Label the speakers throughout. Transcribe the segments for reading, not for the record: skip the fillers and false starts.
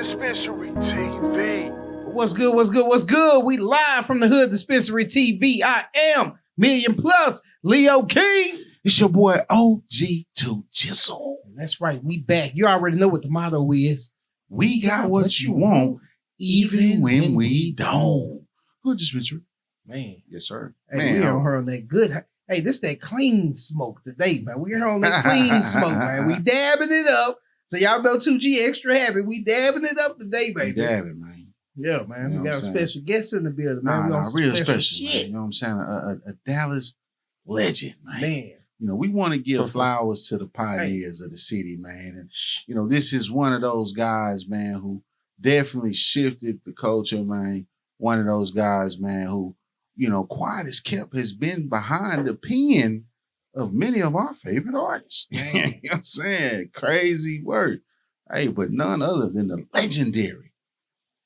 Speaker 1: Dispensary TV.
Speaker 2: What's good? What's good? What's good? We live from the Hood Dispensary TV. I am Million Plus Leo King.
Speaker 3: It's your boy OG2 Jizzle.
Speaker 2: That's right. We back. You already know what the motto is.
Speaker 3: We got what you want, even when we don't. Hood Dispensary.
Speaker 2: Man.
Speaker 3: Yes, sir.
Speaker 2: Hey,
Speaker 3: Man,
Speaker 2: we on her on that good. Hey, this that clean smoke today, man. We here on that clean smoke, man. We dabbing it up. So y'all know 2G extra happy. We dabbing it up today, baby.
Speaker 3: dabbing, man.
Speaker 2: Yeah, man.
Speaker 3: You know
Speaker 2: we got a special guest in the building, man.
Speaker 3: Nah,
Speaker 2: We on
Speaker 3: real special,
Speaker 2: shit.
Speaker 3: man. You know what I'm saying? A Dallas legend, man.
Speaker 2: Man.
Speaker 3: You know, we want to give flowers to the pioneers of the city, man. And, you know, this is one of those guys, man, who definitely shifted the culture, man. One of those guys, man, who, you know, quiet as kept, has been behind the pen of many of our favorite artists. You know what I'm saying? Crazy word. Hey, but none other than the legendary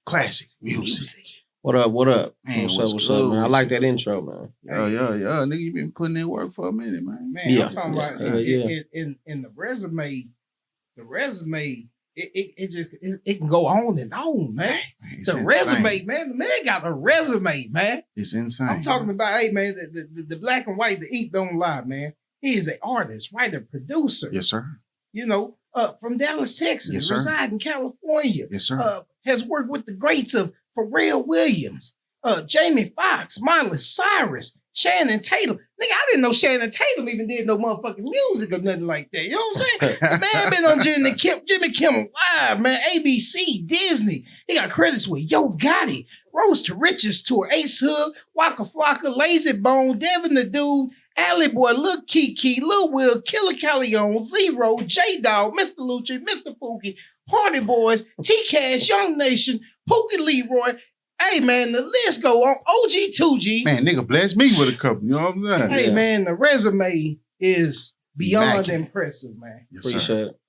Speaker 3: Classik Mussik.
Speaker 4: What up? What up?
Speaker 3: Man,
Speaker 4: What's up, man? I like that intro, man.
Speaker 3: Yeah. Nigga, you been putting in work for a minute, man.
Speaker 2: Man,
Speaker 4: Yeah.
Speaker 2: I'm talking about in the resume, it can go on and on, man.
Speaker 3: It's
Speaker 2: The
Speaker 3: insane.
Speaker 2: resume, man. The man got a resume, man.
Speaker 3: It's insane.
Speaker 2: I'm talking about, hey, man, the black and white, the ink don't lie, man. He is an artist, writer, producer.
Speaker 3: Yes, sir.
Speaker 2: You know, from Dallas, Texas,
Speaker 3: Yes, sir.
Speaker 2: reside in California.
Speaker 3: Yes, sir.
Speaker 2: Has worked with the greats of Pharrell Williams, Jamie Foxx, Miley Cyrus, Shannon Tatum. Nigga, I didn't know Shannon Tatum even did no motherfucking music or nothing like that. You know what I'm saying? The man been on Jimmy Kimmel Live, man, ABC, Disney. He got credits with Yo Gotti, Rose to Riches Tour, Ace Hood, Waka Flocka, Lazy Bone, Devin the Dude, Alley Boy, Lil Kiki, Lil Will, Killer Calleon, Zero, J-Dog, Mr. Lucci, Mr. Pookie, Party Boys, T-Cash, Young Nation, Pookie Leroy. Hey, man, the list go on. OG 2G.
Speaker 3: Man, nigga bless me with a couple. You know what I'm saying?
Speaker 2: Hey, man, the resume is beyond
Speaker 3: Immaculate.
Speaker 2: impressive, man.
Speaker 3: Yes, sir.
Speaker 4: Appreciate it.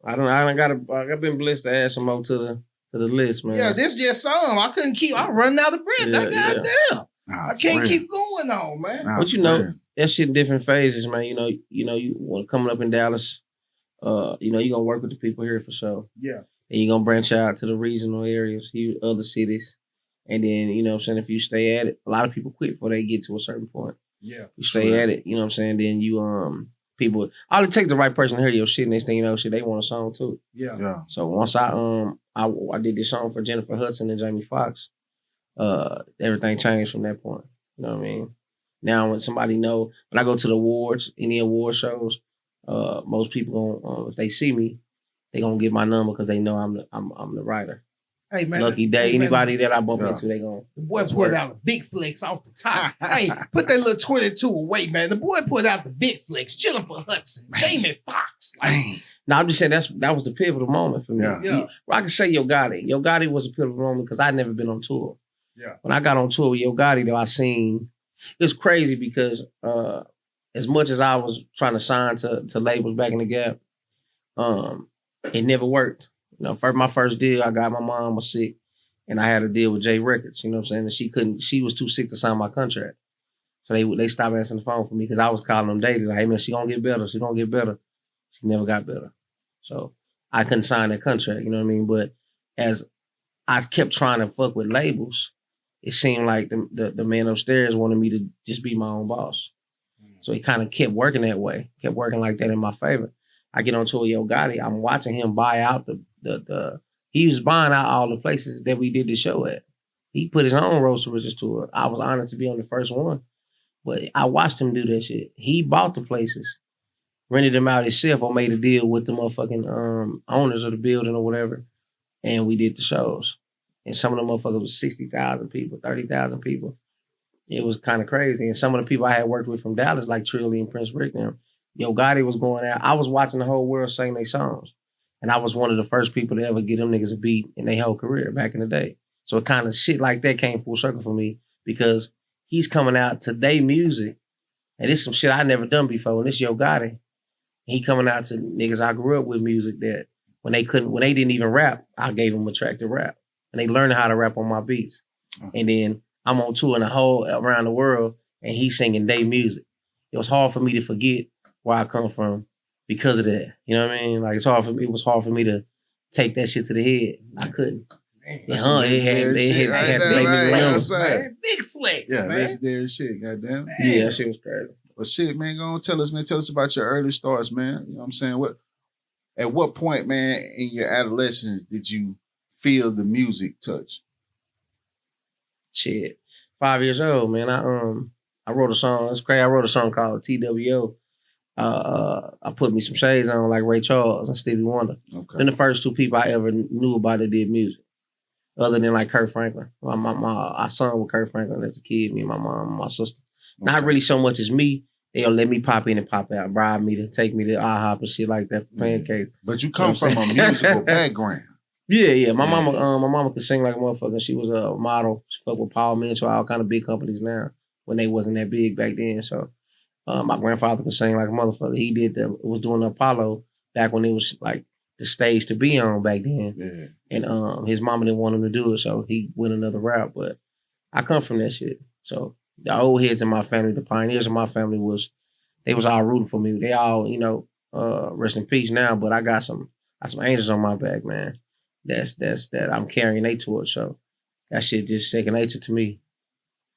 Speaker 4: I've been blessed to add some more to the list, man.
Speaker 2: Yeah, this just some. I couldn't keep. I'm running out of breath.
Speaker 4: Yeah,
Speaker 2: Goddamn.
Speaker 3: Nah,
Speaker 2: I can't
Speaker 3: for
Speaker 2: keep going on, man.
Speaker 3: real. Nah,
Speaker 4: But you
Speaker 3: for
Speaker 4: know,
Speaker 3: real.
Speaker 4: that shit in different phases, man. You when coming up in Dallas, you're gonna work with the people here for sure.
Speaker 2: Yeah.
Speaker 4: And you're gonna branch out to the regional areas, other cities. And then, you know what I'm saying, if you stay at it, a lot of people quit before they get to a certain point.
Speaker 2: Yeah.
Speaker 4: You stay at it, you know what I'm saying, then you people all it takes the right person to hear your shit, next thing you know, shit, they want a song too.
Speaker 2: Yeah.
Speaker 3: Yeah.
Speaker 4: So once I did this song for Jennifer Hudson and Jamie Foxx, everything changed from that point. You know what I mean? Now when somebody know, when I go to the awards, any award shows, most people gonna if they see me, they gonna get my number because they know I'm the writer.
Speaker 2: Hey, man.
Speaker 4: Lucky Day,
Speaker 2: hey, man,
Speaker 4: anybody that I bump
Speaker 3: Yeah.
Speaker 4: into, they gonna.
Speaker 2: The boy put out a big flex off the top. Hey, put that little 22 away, man. The boy put out the big flex. Jennifer Hudson, Jamie Foxx. Like,
Speaker 3: Man.
Speaker 4: Now I'm just saying that was the pivotal moment for me.
Speaker 3: Yeah.
Speaker 2: Yeah.
Speaker 4: I can say Yo Gotti. Yo Gotti was a pivotal moment because I'd never been on tour.
Speaker 2: Yeah.
Speaker 4: When I got on tour with Yo Gotti, though, I seen it's crazy because as much as I was trying to sign to labels back in the gap, it never worked. You know, my first deal, I got my mom was sick, and I had a deal with J Records. You know what I'm saying? And she was too sick to sign my contract, so they stopped answering the phone for me because I was calling them daily, like, hey man, she gonna get better. She gonna get better. She never got better, so I couldn't sign that contract. You know what I mean? But as I kept trying to fuck with labels, it seemed like the man upstairs wanted me to just be my own boss. So he kind of kept working that way, kept working like that in my favor. I get on tour with Yo Gotti. I'm watching him buy out he was buying out all the places that we did the show at. He put his own Rose to Riches tour. I was honored to be on the first one, but I watched him do that shit. He bought the places, rented them out himself, or made a deal with the motherfucking owners of the building or whatever, and we did the shows. And some of the motherfuckers was 60,000 people, 30,000 people. It was kind of crazy. And some of the people I had worked with from Dallas, like Trilly and Prince Rick, them, Yo Gotti was going out. I was watching the whole world sing their songs. And I was one of the first people to ever get them niggas a beat in their whole career back in the day. So it kind of shit like that came full circle for me because he's coming out to their music. And this some shit I never done before. And this Yo Gotti. He coming out to niggas I grew up with music that when they didn't even rap, I gave them a track to rap. And they learned how to rap on my beats. And then I'm on tour in the whole around the world and he's singing their music. It was hard for me to forget where I come from because of that. You know what I mean? Like it was hard for me to take that shit to the head. I couldn't.
Speaker 2: Man,
Speaker 4: Yeah,
Speaker 3: That's some legendary shit right
Speaker 4: had
Speaker 3: there,
Speaker 4: Blake
Speaker 3: right?
Speaker 4: Young.
Speaker 3: That's right.
Speaker 2: Man, big flex,
Speaker 3: Yeah,
Speaker 2: man.
Speaker 3: legendary shit, goddamn.
Speaker 4: Yeah, that shit was crazy.
Speaker 3: But shit, man, go on, tell us, man. Tell us about your early starts, man. You know what I'm saying? At what point, man, in your adolescence did you feel the music touch?
Speaker 4: Shit. 5 years old, man. I wrote a song. It's crazy. I wrote a song called TWO. I put me some shades on like Ray Charles and Stevie Wonder.
Speaker 3: Okay.
Speaker 4: Then the first two people I ever knew about that did music, other than like Kurt Franklin. I sung with Kurt Franklin as a kid. Me and my mom and my sister. Not
Speaker 3: Okay.
Speaker 4: really so much as me. They'll let me pop in and pop out, bribe me to take me to IHOP and shit like that for pancakes.
Speaker 3: But you
Speaker 4: You know
Speaker 3: come
Speaker 4: what I'm
Speaker 3: from a
Speaker 4: saying?
Speaker 3: musical background.
Speaker 4: Yeah. My
Speaker 3: Yeah.
Speaker 4: mama could sing like a motherfucker. She was a model. She fucked with Paul Mitchell, all kind of big companies now when they wasn't that big back then. So my grandfather could sing like a motherfucker. He was doing the Apollo back when it was like the stage to be on back then.
Speaker 3: Yeah.
Speaker 4: And his mama didn't want him to do it, so he went another route. But I come from that shit. So the old heads in my family, the pioneers of my family they was all rooting for me. They all, rest in peace now, but I got some angels on my back, man. That I'm carrying their torch. So that shit just second nature to me.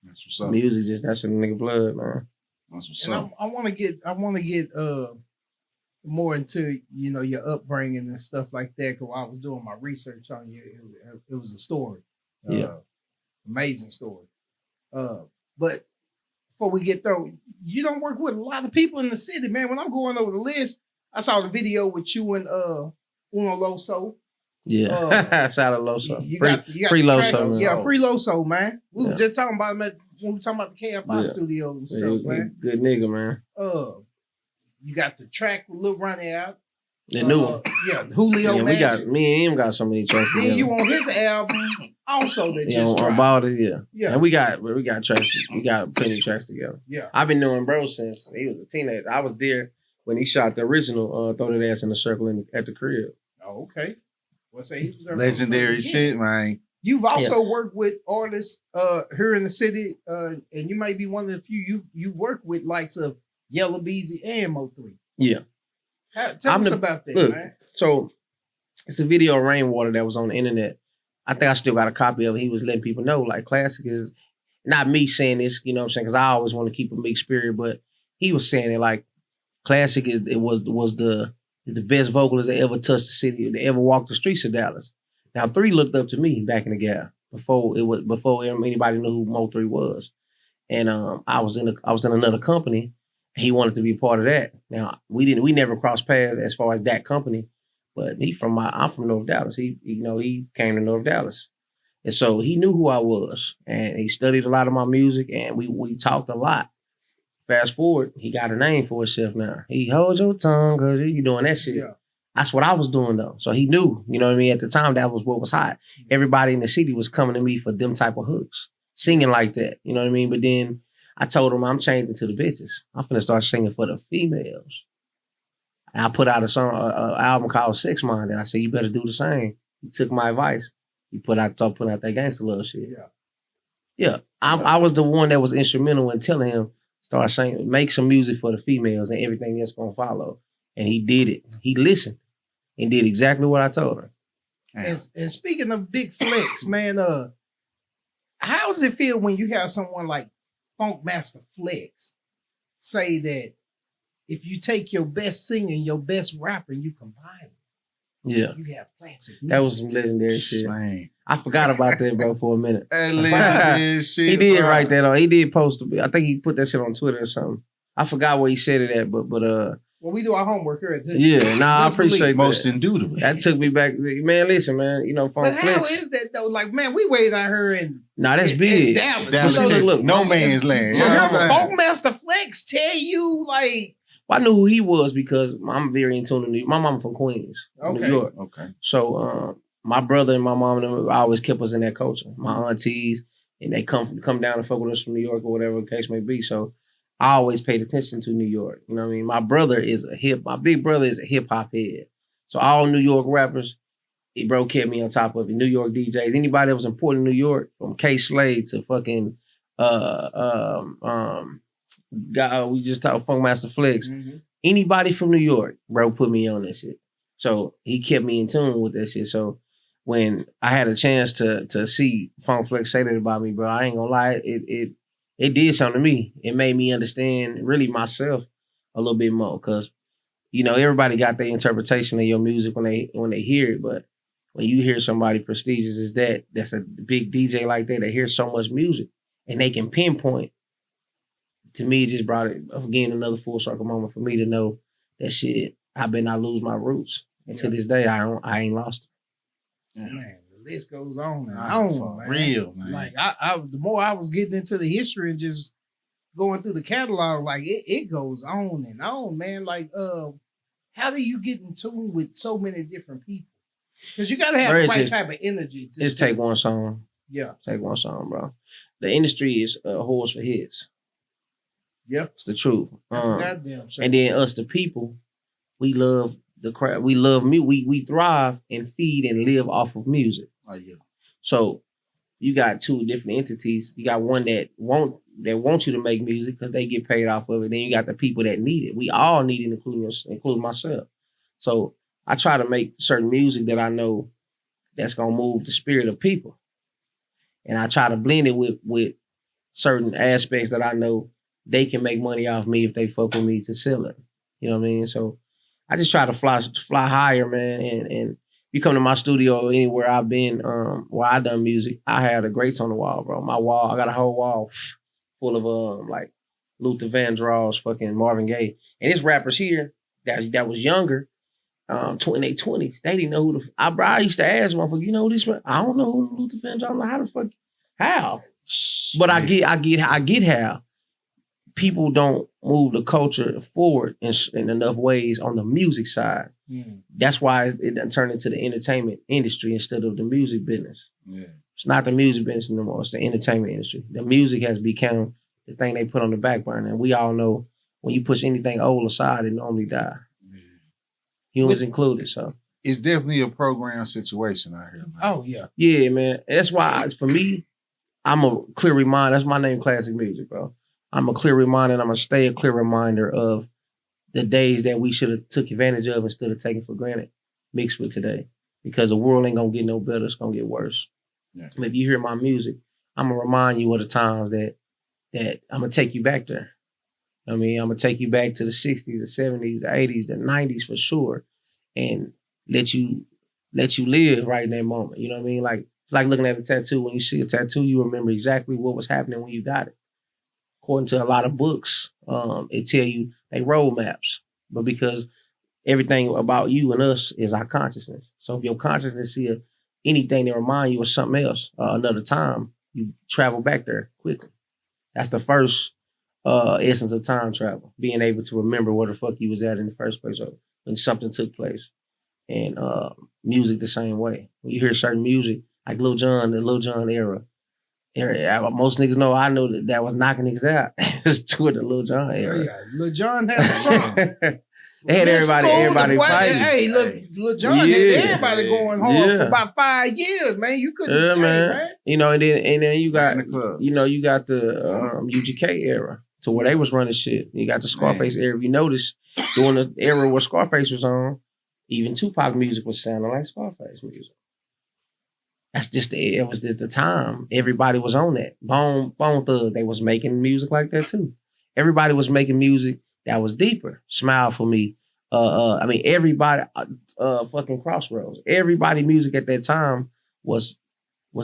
Speaker 3: That's what's up.
Speaker 4: Music that's in the nigga blood, man.
Speaker 3: That's what's
Speaker 2: And
Speaker 3: up.
Speaker 2: I want to get more into your upbringing and stuff like that. Because while I was doing my research on you, it was a story.
Speaker 4: Yeah.
Speaker 2: Amazing story. But before we get through, you don't work with a lot of people in the city, man. When I'm going over the list, I saw the video with you and Uno Loso.
Speaker 4: Yeah. Shout out Loso.
Speaker 2: You
Speaker 4: Free
Speaker 2: got
Speaker 4: free
Speaker 2: the track-
Speaker 4: Loso, man.
Speaker 2: Yeah, free Loso, man. We
Speaker 4: Yeah.
Speaker 2: were just talking about him when we were talking about the KFI
Speaker 4: Yeah.
Speaker 2: studio and
Speaker 4: Yeah,
Speaker 2: stuff, man.
Speaker 4: good nigga, man.
Speaker 2: You got the track with Lil Ronnie out.
Speaker 4: The new one.
Speaker 2: Yeah, Julio.
Speaker 4: Yeah,
Speaker 2: Magic.
Speaker 4: me and him got so many tracks
Speaker 2: Then
Speaker 4: together.
Speaker 2: you on his album also that
Speaker 4: Yeah,
Speaker 2: just
Speaker 4: on
Speaker 2: dropped.
Speaker 4: about it, yeah.
Speaker 2: Yeah.
Speaker 4: And we got tracks. We got plenty of tracks together.
Speaker 2: Yeah.
Speaker 4: I've been knowing bro since he was a teenager. I was there when he shot the original Throw That Ass in the Circle at the crib.
Speaker 2: Oh, okay. Well, say he was there from
Speaker 3: Legendary
Speaker 2: the
Speaker 3: shit, man.
Speaker 2: You've also worked with artists here in the city, and you may be one of the few you work with likes of Yellow Beezy and Mo3.
Speaker 4: Yeah.
Speaker 2: Tell us about that,
Speaker 4: look,
Speaker 2: man.
Speaker 4: So it's a video of Rainwater that was on the internet. I think I still got a copy of it. He was letting people know, like, Classik is not me saying this, you know what I'm saying? Because I always want to keep a mixed spirit, but he was saying it like Classik was the best vocalist that ever touched the city, that ever walked the streets of Dallas. Now 3 looked up to me back in the gap before anybody knew who Mo3 was. And I was in another company. He wanted to be a part of that. Now we never crossed paths as far as that company, but I'm from North Dallas. He came to North Dallas, and so he knew who I was, and he studied a lot of my music, and we talked a lot. Fast forward, he got a name for himself now. He holds your tongue because you doing that shit.
Speaker 2: Yeah.
Speaker 4: That's what I was doing though. So he knew, you know what I mean? At the time, that was what was hot. Everybody in the city was coming to me for them type of hooks, singing like that. You know what I mean? But then I told him I'm changing to the bitches. I'm finna start singing for the females. And I put out an album called 6 Mind, and I said, you better do the same. He took my advice. He started putting out that gangster little shit. Yeah. I was the one that was instrumental in telling him, start singing, make some music for the females and everything else gonna follow. And he did it. He listened and did exactly what I told him.
Speaker 2: And speaking of big flex, man, how does it feel when you have someone like Funk Master Flex say that if you take your best singer and your best rapper and you combine them,
Speaker 4: Yeah.
Speaker 2: you have classic
Speaker 4: That was
Speaker 2: music?
Speaker 4: some legendary shit.
Speaker 3: Man.
Speaker 4: I forgot about that, bro, for a minute.
Speaker 3: That legendary shit.
Speaker 4: He did
Speaker 3: bro.
Speaker 4: write that on. He did post. I think he put that shit on Twitter or something. I forgot where he said it at, but
Speaker 2: Well, we do our homework here at this.
Speaker 4: yeah, I appreciate
Speaker 3: Most
Speaker 4: that.
Speaker 3: indubitably.
Speaker 4: That took me back, man. Listen, man,
Speaker 2: But
Speaker 4: Funk
Speaker 2: how
Speaker 4: Flex.
Speaker 2: is that though? Like, man, we waited out here and
Speaker 4: Nah, that's big.
Speaker 2: Dallas.
Speaker 3: Dallas
Speaker 2: So
Speaker 3: is
Speaker 4: look,
Speaker 3: no man's land.
Speaker 2: So
Speaker 3: You know
Speaker 2: have
Speaker 3: what I'm
Speaker 2: a
Speaker 3: saying?
Speaker 2: Funk Master Flex tell you like,
Speaker 4: Well, I knew who he was because I'm very in tune to New York. My mama from Queens,
Speaker 2: Okay.
Speaker 4: New York.
Speaker 3: Okay.
Speaker 4: So my brother and my mom and them always kept us in that culture. My aunties, and they come down and fuck with us from New York or whatever the case may be. So I always paid attention to New York. You know what I mean? My big brother is a hip hop head. So all New York rappers, bro kept me on top of it. New York DJs, anybody that was important in New York, from K Slade to fucking guy we just talked Funk Master Flex. Anybody from New York, bro, put me on that shit. So he kept me in tune with that shit. So when I had a chance to see Funk Flex say that about me, bro, I ain't gonna lie, it did something to me. It made me understand really myself a little bit more, because everybody got their interpretation of your music when they hear it, but when you hear somebody prestigious as that's a big DJ like that hears so much music and they can pinpoint. To me, it just brought it again another full circle moment for me to know that shit. I lose my roots, and to this day, I ain't lost it.
Speaker 2: Yeah. Man, the list goes on and
Speaker 3: Nah,
Speaker 2: on,
Speaker 3: for
Speaker 2: man.
Speaker 3: real, man.
Speaker 2: Like the more I was getting into the history and just going through the catalog, like it goes on and on, man. Like, how do you get in tune with so many different people? Because you gotta have the right type of energy.
Speaker 4: Just take one song.
Speaker 2: Yeah,
Speaker 4: take one song, bro. The industry is a horse for hits.
Speaker 2: Yep,
Speaker 4: it's the truth.
Speaker 2: Goddamn.
Speaker 4: And then us, the people, we love the crowd. We love music. We thrive and feed and live off of music.
Speaker 3: Oh yeah.
Speaker 4: So you got two different entities. You got one that want you to make music because they get paid off of it. Then you got the people that need it. We all need it, including myself. So I try to make certain music that I know that's gonna move the spirit of people, and I try to blend it with certain aspects that I know they can make money off me if they fuck with me to sell it. You know what I mean? So I just try to fly higher, man. And you come to my studio or anywhere I've been, where I done music, I had the greats on the wall, bro. My wall, I got a whole wall full of like Luther Vandross, fucking Marvin Gaye, and there's rappers here that was younger, in their 20s. They didn't know who I used to ask motherfucker, you know this? I don't know who Luther Vandross. I'm like, how the fuck? How? But I get how. People don't move the culture forward in enough ways on the music side.
Speaker 2: Mm.
Speaker 4: That's why it done turned into the entertainment industry instead of the music business.
Speaker 3: Yeah.
Speaker 4: It's not the music business anymore. It's the entertainment industry. The music has become the thing they put on the back burner. And we all know when you push anything old aside, it normally die.
Speaker 3: Yeah.
Speaker 4: Humans included. So
Speaker 3: it's definitely a program situation out here, man.
Speaker 2: Oh yeah.
Speaker 4: Yeah, man. That's why for me, I'm a clear reminder. That's my name, Classik Mussik, bro. I'm a clear reminder, and I'm going to stay a clear reminder of the days that we should have took advantage of instead of taking for granted, mixed with today. Because the world ain't going to get no better. It's going to get worse.
Speaker 3: Yeah.
Speaker 4: And if you hear my music, I'm going to remind you of the times that I'm going to take you back there. I mean, I'm going to take you back to the 60s, the 70s, the 80s, the 90s for sure, and let you live right in that moment. You know what I mean? Like looking at a tattoo. When you see a tattoo, you remember exactly what was happening when you got it. According to a lot of books, it tell you they roadmaps, but because everything about you and us is our consciousness. So if your consciousness see anything that remind you of something else, another time, you travel back there quickly. That's the first essence of time travel, being able to remember where the fuck you was at in the first place or when something took place. And music the same way. When you hear certain music, like Lil Jon, the Lil Jon era, most niggas know I know that was knocking niggas out. It's toward the Lil Jon era.
Speaker 2: Oh, yeah. Lil Jon had a song.
Speaker 4: They had everybody fighting.
Speaker 2: Hey, Lil Jon had everybody going hard for about 5 years, man. You couldn't, man.
Speaker 4: You know, and then you got the UGK era to where they was running shit. You got the Scarface era. If you notice, during the era where Scarface was on, even Tupac music was sounding like Scarface music. That's just it was just the time. Everybody was on that. Bone Thug, they was making music like that too. Everybody was making music that was deeper. Smile for Me. I mean, everybody fucking Crossroads. Everybody music at that time was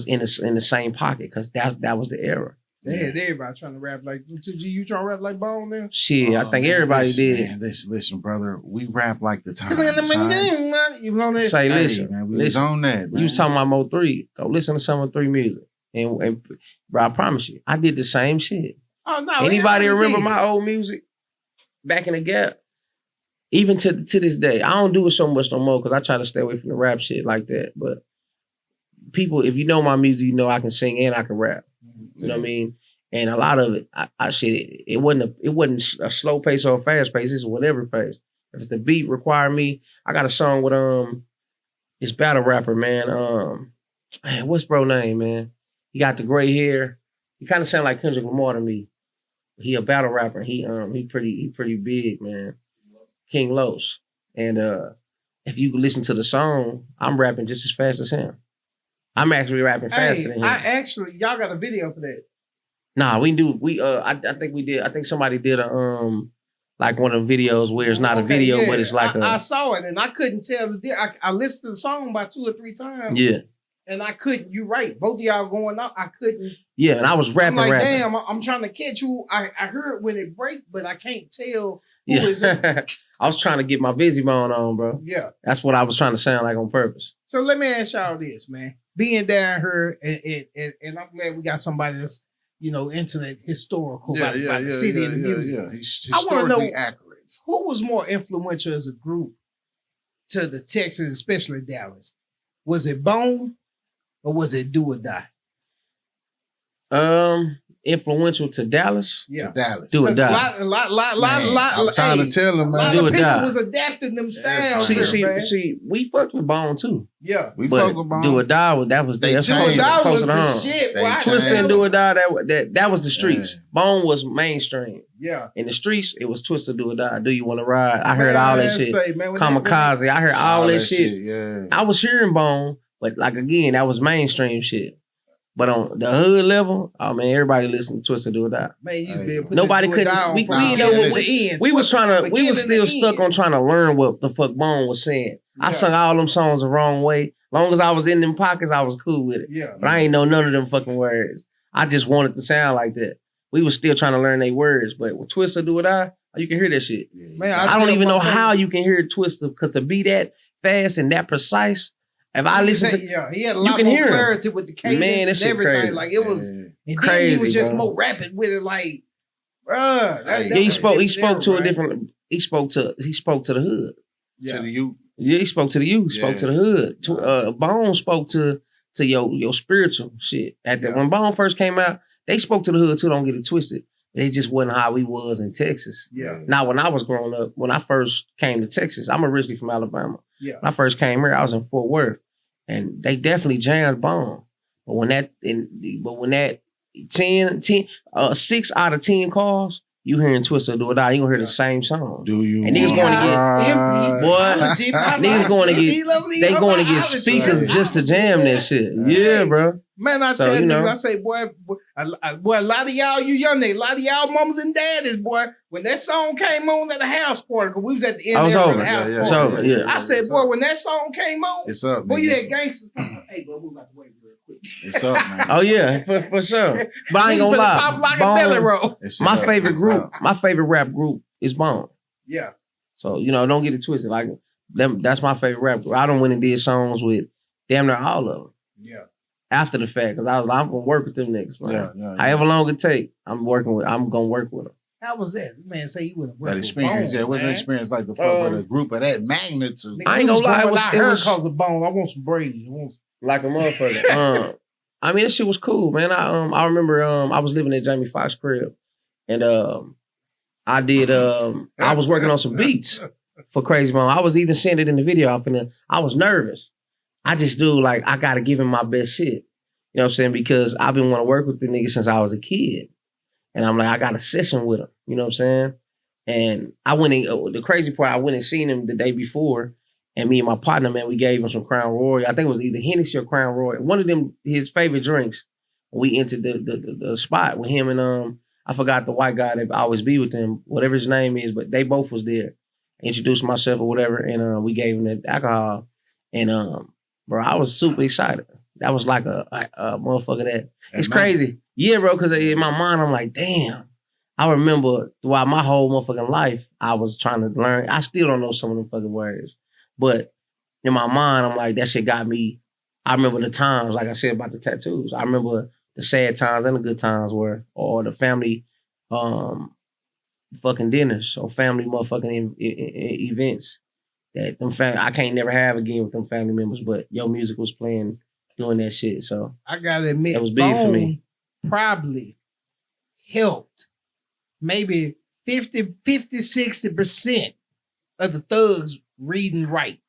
Speaker 4: in the same pocket because that was the era.
Speaker 2: They had everybody trying to rap like 2G. You trying to rap like Bone then?
Speaker 4: Shit, I think everybody did.
Speaker 3: Man, listen, brother. We rap like the time.
Speaker 2: You know that?
Speaker 4: Say, listen,
Speaker 3: man, we was on that. Man.
Speaker 4: You was talking about Mo 3. Go listen to some of 3 music. And bro, I promise you, I did the same shit.
Speaker 2: Oh, no.
Speaker 4: Anybody remember my old music back in the gap? Even to this day, I don't do it so much no more because I try to stay away from the rap shit like that. But people, if you know my music, you know I can sing and I can rap. You know what I mean? And a lot of it, it wasn't a slow pace or a fast pace. It's whatever pace. If the beat require me, I got a song with this battle rapper, man. What's bro name, man? He got the gray hair. He kind of sound like Kendrick Lamar to me. He a battle rapper. He pretty big, man. King Los. And if you listen to the song, I'm rapping just as fast as him. I'm actually rapping faster than him.
Speaker 2: Y'all got a video for that.
Speaker 4: Nah, we do. I think we did. I think somebody did a like one of the videos where it's not a video, but it's like
Speaker 2: I saw it and I couldn't tell the difference. I listened to the song about 2 or 3 times.
Speaker 4: Yeah.
Speaker 2: And I couldn't. You right. Both of y'all going up. I couldn't.
Speaker 4: Yeah, and I was rapping.
Speaker 2: I'm like,
Speaker 4: rapping.
Speaker 2: damn. I'm trying to catch who. I heard when it break, but I can't tell who
Speaker 4: Yeah.
Speaker 2: is it.
Speaker 4: I was trying to get my busy bone on, bro.
Speaker 2: Yeah.
Speaker 4: That's what I was trying to sound like on purpose.
Speaker 2: So let me ask y'all this, man. Being down here, and I'm glad we got somebody that's into that historical about the city and the music.
Speaker 3: Yeah, he's
Speaker 2: I want to know
Speaker 3: accurate.
Speaker 2: who was more influential as a group to the Texans, especially Dallas. Was it Bone or was it Do or Die?
Speaker 4: Influential to Dallas.
Speaker 2: Yeah,
Speaker 3: To Dallas.
Speaker 4: Do or Die.
Speaker 3: I'm trying to tell him,
Speaker 2: A lot
Speaker 3: man.
Speaker 4: Do or
Speaker 2: of people
Speaker 4: die.
Speaker 2: was adapting them styles.
Speaker 4: See, we fucked with Bone too.
Speaker 2: Yeah,
Speaker 3: We
Speaker 4: But
Speaker 3: fuck with Bone.
Speaker 4: Do or Die, that's
Speaker 3: They
Speaker 4: that's
Speaker 3: changed
Speaker 2: Do or
Speaker 3: it.
Speaker 2: Die
Speaker 4: closer
Speaker 2: was
Speaker 4: to
Speaker 2: the
Speaker 4: home.
Speaker 2: shit.
Speaker 3: They
Speaker 2: Boy, I
Speaker 3: changed
Speaker 4: Twister
Speaker 3: it.
Speaker 4: and Do or Die, that was the streets.
Speaker 3: Yeah.
Speaker 4: Bone was mainstream.
Speaker 2: Yeah,
Speaker 4: In the streets, it was Twister, Do or Die. Do you want to ride? I heard all that shit.
Speaker 2: Say, man,
Speaker 4: Kamikaze, I heard all that shit.
Speaker 3: Yeah.
Speaker 4: I was hearing Bone, but like again, that was mainstream shit. But on the hood level, oh man, everybody listened to Twister, Do or Die.
Speaker 2: Man, you been putting
Speaker 4: Nobody
Speaker 2: Do or
Speaker 4: couldn't-
Speaker 2: Die on
Speaker 4: we-
Speaker 2: from
Speaker 4: we
Speaker 2: beginning
Speaker 3: know
Speaker 2: to
Speaker 3: what
Speaker 2: end.
Speaker 4: We was
Speaker 2: Twister
Speaker 4: trying
Speaker 2: from
Speaker 4: to, we was
Speaker 2: beginning
Speaker 4: still
Speaker 2: to
Speaker 4: stuck
Speaker 2: end.
Speaker 4: on trying to learn what the fuck Bone was saying. I
Speaker 2: Yeah.
Speaker 4: sung all them songs the wrong way. Long as I was in them pockets, I was cool with it.
Speaker 2: Yeah,
Speaker 4: But I ain't know none of them fucking words. I just wanted to sound like that. We was still trying to learn their words, but with Twister, Do or Die, you can hear that shit.
Speaker 2: man,
Speaker 4: I don't
Speaker 2: tell
Speaker 4: even know
Speaker 2: motherfuckers-
Speaker 4: how you can hear Twister, because to be that fast and that precise, if I listen to
Speaker 2: he had a lot
Speaker 4: can
Speaker 2: more
Speaker 4: hear him.
Speaker 2: clarity with the cadence
Speaker 4: Man, that
Speaker 2: and
Speaker 4: shit
Speaker 2: everything.
Speaker 4: crazy.
Speaker 2: Like it was, and then he
Speaker 4: Crazy,
Speaker 2: was just
Speaker 4: bro.
Speaker 2: more rapid with it. Like, bruh,
Speaker 3: Yeah,
Speaker 4: he spoke to a
Speaker 2: different.
Speaker 4: different, he spoke to the hood.
Speaker 3: To the youth.
Speaker 4: Yeah, he spoke to the youth, spoke to the hood. Bone spoke to your spiritual shit. When Bone first came out, they spoke to the hood too, don't get it twisted. It just wasn't how we was in Texas.
Speaker 2: Yeah.
Speaker 4: Now, when I was growing up, when I first came to Texas, I'm originally from Alabama.
Speaker 2: Yeah.
Speaker 4: When I first came here, I was in Fort Worth, and they definitely jammed Bone. But when that 6 out of 10 calls, you hearing Twister, Do or Die, you gonna hear the same song.
Speaker 3: Do you?
Speaker 4: And niggas going to get they going to get speakers just to jam that shit. Yeah, bro.
Speaker 2: Man, I
Speaker 4: So,
Speaker 2: tell
Speaker 4: you
Speaker 2: you,
Speaker 4: know.
Speaker 2: I say, boy, a lot of y'all, you young niggas, a lot of y'all mamas and daddies, boy, when that song came on at the house party, because we was at the end
Speaker 4: I was
Speaker 2: there of
Speaker 4: over.
Speaker 2: the house
Speaker 3: Yeah,
Speaker 2: party.
Speaker 4: So, yeah.
Speaker 2: I said, boy, when that song came on,
Speaker 3: It's up,
Speaker 2: boy, you
Speaker 3: nigga.
Speaker 2: had gangsters. Hey, bro, we about to wait real quick.
Speaker 3: It's up, man.
Speaker 4: Oh yeah, for sure. But I ain't
Speaker 2: Niggas
Speaker 4: gonna
Speaker 2: finna pop
Speaker 4: lie.
Speaker 2: like a belly
Speaker 4: Bone,
Speaker 2: roll.
Speaker 3: It's
Speaker 4: my
Speaker 3: up.
Speaker 4: favorite
Speaker 3: It's
Speaker 4: group,
Speaker 3: up.
Speaker 4: my favorite rap group is Bone.
Speaker 2: Yeah.
Speaker 4: So, don't get it twisted. Like that's my favorite rap group. I done went and did songs with damn near all of them
Speaker 2: Yeah.
Speaker 4: after the fact, because I was like, I'm gonna work with them niggas, man.
Speaker 3: Yeah.
Speaker 4: However long it take, I'm gonna work with them.
Speaker 2: How was that? Man, say you would have worked
Speaker 3: That experience,
Speaker 2: with Bone,
Speaker 3: what's an
Speaker 2: man.
Speaker 3: experience like the fuck with a group of that magnitude?
Speaker 4: I ain't gonna lie, it was
Speaker 2: cause of Bone. I want some Brady.
Speaker 4: like a motherfucker. I mean, that shit was cool, man. I remember I was living at Jamie Foxx's crib, and I did I was working on some beats for Crazy Bone. I was even seeing it in the video. I was nervous. I just do like I gotta give him my best shit. You know what I'm saying? Because I've been wanting to work with the nigga since I was a kid. And I'm like, I got a session with him. You know what I'm saying? And I went in, the crazy part, I went and seen him the day before. And me and my partner, man, we gave him some Crown Royal. I think it was either Hennessy or Crown Royal. One of them, his favorite drinks. We entered the spot with him and I forgot the white guy that always be with him, whatever his name is, but they both was there. Introduced myself or whatever, and we gave him the alcohol. And bro, I was super excited. That was like a motherfucker that it's crazy. Yeah, bro, because in my mind, I'm like, damn. I remember throughout my whole motherfucking life, I was trying to learn. I still don't know some of them fucking words. But in my mind, I'm like, that shit got me. I remember the times, like I said about the tattoos. I remember the sad times and the good times or the family fucking dinners or family motherfucking events that I can't never have again with them family members, but your music was playing doing that shit. So
Speaker 2: I gotta admit,
Speaker 4: that was big for me.
Speaker 2: Probably helped maybe 60% of the thugs reading right.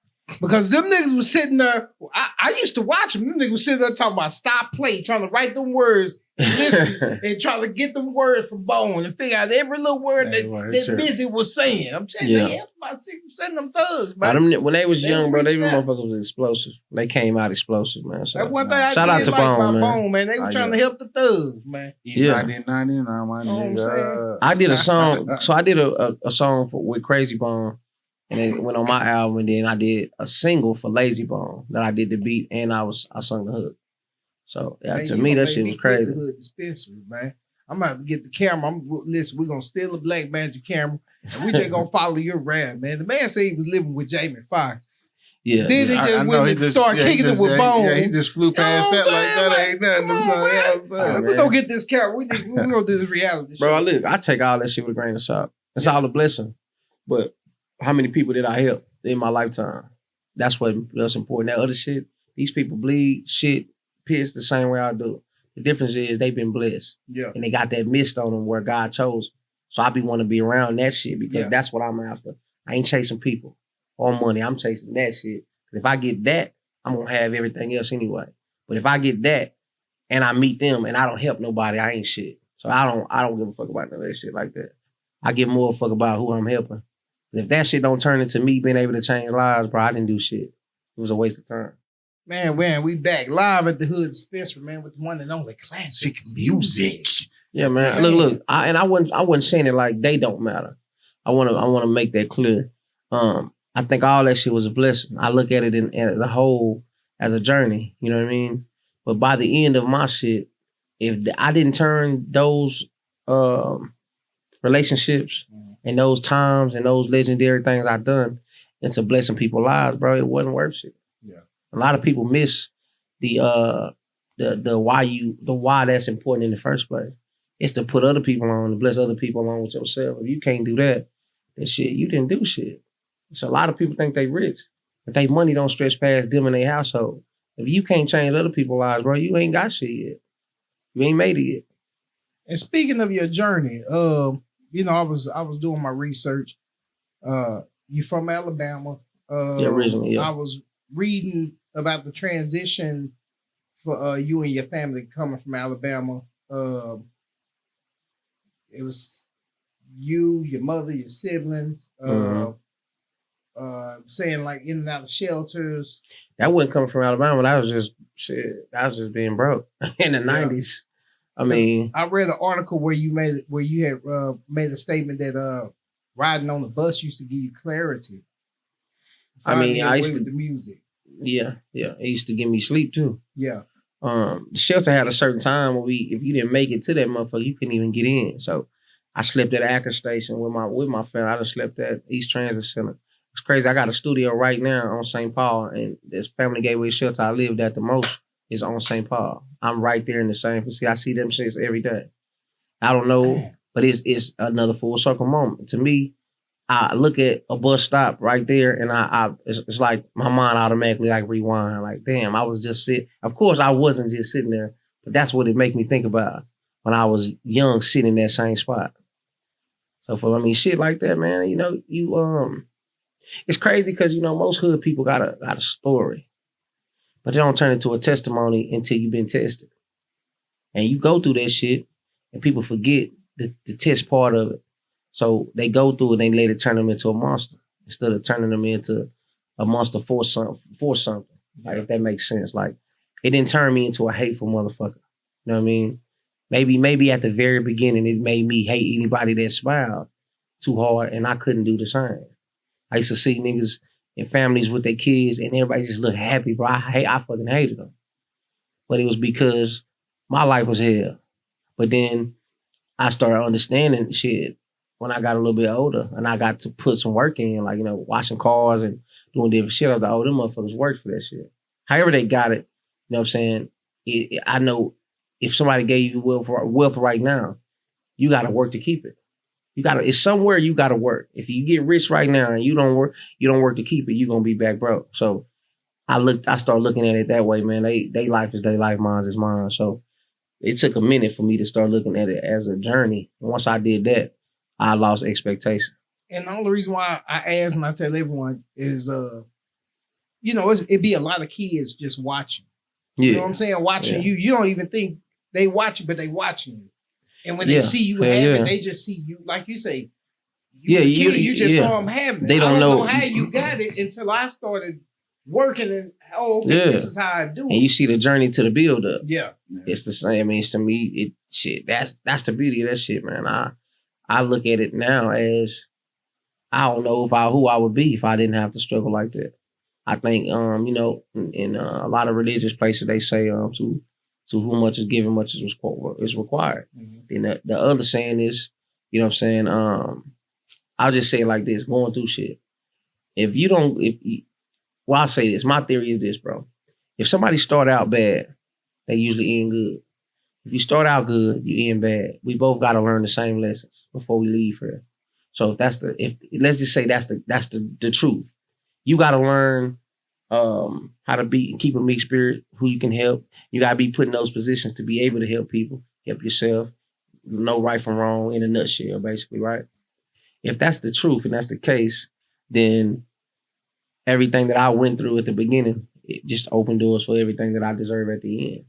Speaker 2: Because them niggas was sitting there, I used to watch them. Them niggas was sitting there talking about stop play, trying to write them words listen and try to get the words from Bone and figure out every little word that Busy was saying. I'm telling you, they about 6% of them thugs, man.
Speaker 4: When they was young, bro, they
Speaker 2: reached out.
Speaker 4: motherfuckers was explosive. They came out explosive, man. So
Speaker 2: That's one thing I
Speaker 4: shout
Speaker 2: did
Speaker 4: out to
Speaker 2: like
Speaker 4: Bone,
Speaker 2: about
Speaker 4: man.
Speaker 2: Bone, man. They were trying to help the thugs, man.
Speaker 3: East 1999, my
Speaker 2: Know what I'm
Speaker 3: nigga.
Speaker 4: I did a song. So I did a song with Crazy Bone, and it went on my album. And then I did a single for Lazy Bone that I did the beat and I sung the hook. So yeah,
Speaker 2: Man,
Speaker 4: to
Speaker 2: you
Speaker 4: me
Speaker 2: gonna
Speaker 4: that
Speaker 2: make
Speaker 4: shit
Speaker 2: me
Speaker 4: was
Speaker 2: quit
Speaker 4: crazy.
Speaker 2: the Hood Dispensary, man. I'm about to get the camera. Listen, we're gonna steal a Black Magic camera and we just gonna follow your rap, man. The man said he was living with Jamie Foxx.
Speaker 4: Yeah.
Speaker 2: Then he just went and started kicking it with Bone.
Speaker 3: Yeah, he just flew past that like that ain't nothing.
Speaker 2: Come on, man.
Speaker 4: Oh,
Speaker 2: We gonna get this camera. We gonna do this reality show.
Speaker 4: Bro, look, I take all that shit with a grain of salt. It's all a blessing. But how many people did I help in my lifetime? That's important. That other shit, these people bleed, shit, piss the same way I do. The difference is they've been blessed.
Speaker 2: Yeah.
Speaker 4: And they got that mist on them where God chose. So I be want to be around that shit because that's what I'm after. I ain't chasing people or money. I'm chasing that shit. If I get that, I'm gonna have everything else anyway. But if I get that and I meet them and I don't help nobody, I ain't shit. So I don't give a fuck about none of that shit like that. I give more a fuck about who I'm helping. If that shit don't turn into me being able to change lives, bro, I didn't do shit. It was a waste of time.
Speaker 2: Man, we back live at the Hood Dispensary, man, with the one and only Classik Mussik.
Speaker 4: Yeah, man. Look. I wasn't saying it like they don't matter. I wanna make that clear. I think all that shit was a blessing. I look at it as a whole, as a journey. You know what I mean? But by the end of my shit, if I didn't turn those relationships and those times and those legendary things I've done into blessing people's lives, bro, it wasn't worth it.
Speaker 3: Yeah.
Speaker 4: A lot of people miss the why that's important in the first place. It's to put other people on, to bless other people along with yourself. If you can't do that, then shit, you didn't do shit. So a lot of people think they rich, but they money don't stretch past them and their household. If you can't change other people's lives, bro, you ain't got shit yet. You ain't made it yet.
Speaker 2: And speaking of your journey, I was doing my research. You from Alabama?
Speaker 4: Originally, yeah.
Speaker 2: I was reading about the transition for you and your family coming from Alabama. It was you, your mother, your siblings, saying like in and out of shelters.
Speaker 4: That wasn't coming from Alabama. That was just shit. That was just being broke in the 90s. I mean,
Speaker 2: I read an article where you had made a statement that riding on the bus used to give you clarity.
Speaker 4: I mean, I used to
Speaker 2: with the music.
Speaker 4: Yeah. It used to give me sleep too.
Speaker 2: Yeah.
Speaker 4: The shelter had a certain time where if you didn't make it to that motherfucker, you couldn't even get in. So I slept at Akron Station with my family. I just slept at East Transit Center. It's crazy. I got a studio right now on St. Paul, and this Family Gateway shelter I lived at the most is on St. Paul. I'm right there in the same facility. I see them shits every day. I don't know, but it's another full circle moment. To me, I look at a bus stop right there, and it's like my mind automatically like rewind. Like, damn, I was just sitting. Of course, I wasn't just sitting there, but that's what it make me think about when I was young, sitting in that same spot. So shit like that, man. It's crazy because most hood people got a story, but they don't turn it into a testimony until you've been tested, and you go through that shit, and people forget the test part of it. So they go through it and they later turn them into a monster instead of turning them into a monster for something. Like, if that makes sense. Like, it didn't turn me into a hateful motherfucker. You know what I mean? Maybe at the very beginning it made me hate anybody that smiled too hard, and I couldn't do the same. I used to see niggas in families with their kids and everybody just look happy, bro. I fucking hated them. But it was because my life was hell. But then I started understanding shit when I got a little bit older and I got to put some work in, like, washing cars and doing different shit. I was like, oh, them motherfuckers worked for that shit. However they got it, you know what I'm saying? I know if somebody gave you wealth right now, you got to work to keep it. It's somewhere you got to work. If you get rich right now and you don't work to keep it, you're going to be back broke. So I started looking at it that way, man. They life is their life, mine is mine. So it took a minute for me to start looking at it as a journey. And once I did that, I lost expectation.
Speaker 2: And the only reason why I ask and I tell everyone is, it'd be a lot of kids just watching.
Speaker 4: Yeah.
Speaker 2: You know what I'm saying? Watching you. You don't even think They watch you, but they watching you. And when
Speaker 4: Yeah.
Speaker 2: they see you
Speaker 4: Yeah,
Speaker 2: have
Speaker 4: yeah.
Speaker 2: it, they just see you, like you say,
Speaker 4: Yeah,
Speaker 2: was a kid, you just
Speaker 4: yeah.
Speaker 2: saw them having it.
Speaker 4: They don't
Speaker 2: I don't
Speaker 4: know.
Speaker 2: know how you got it until I started working and okay,
Speaker 4: Yeah.
Speaker 2: this is how I do
Speaker 4: And
Speaker 2: it.
Speaker 4: you see the journey to the build up.
Speaker 2: Yeah.
Speaker 4: It's the same. I mean, to me, that's the beauty of that shit, man. I look at it now as I don't know who I would be if I didn't have to struggle like that. I think you know, in a lot of religious places they say to whom much is given, much is required.
Speaker 2: Mm-hmm.
Speaker 4: And the other saying is, you know what I'm saying, I'll just say it like this, going through shit. I'll say this, my theory is this, bro. If somebody start out bad, they usually end good. If you start out good, you end bad. We both got to learn the same lessons before we leave here. So if let's just say that's the truth. You got to learn how to be and keep a meek spirit, who you can help. You got to be put in those positions to be able to help people, help yourself, know right from wrong in a nutshell, basically, right? If that's the truth and that's the case, then everything that I went through at the beginning, it just opened doors for everything that I deserve at the end.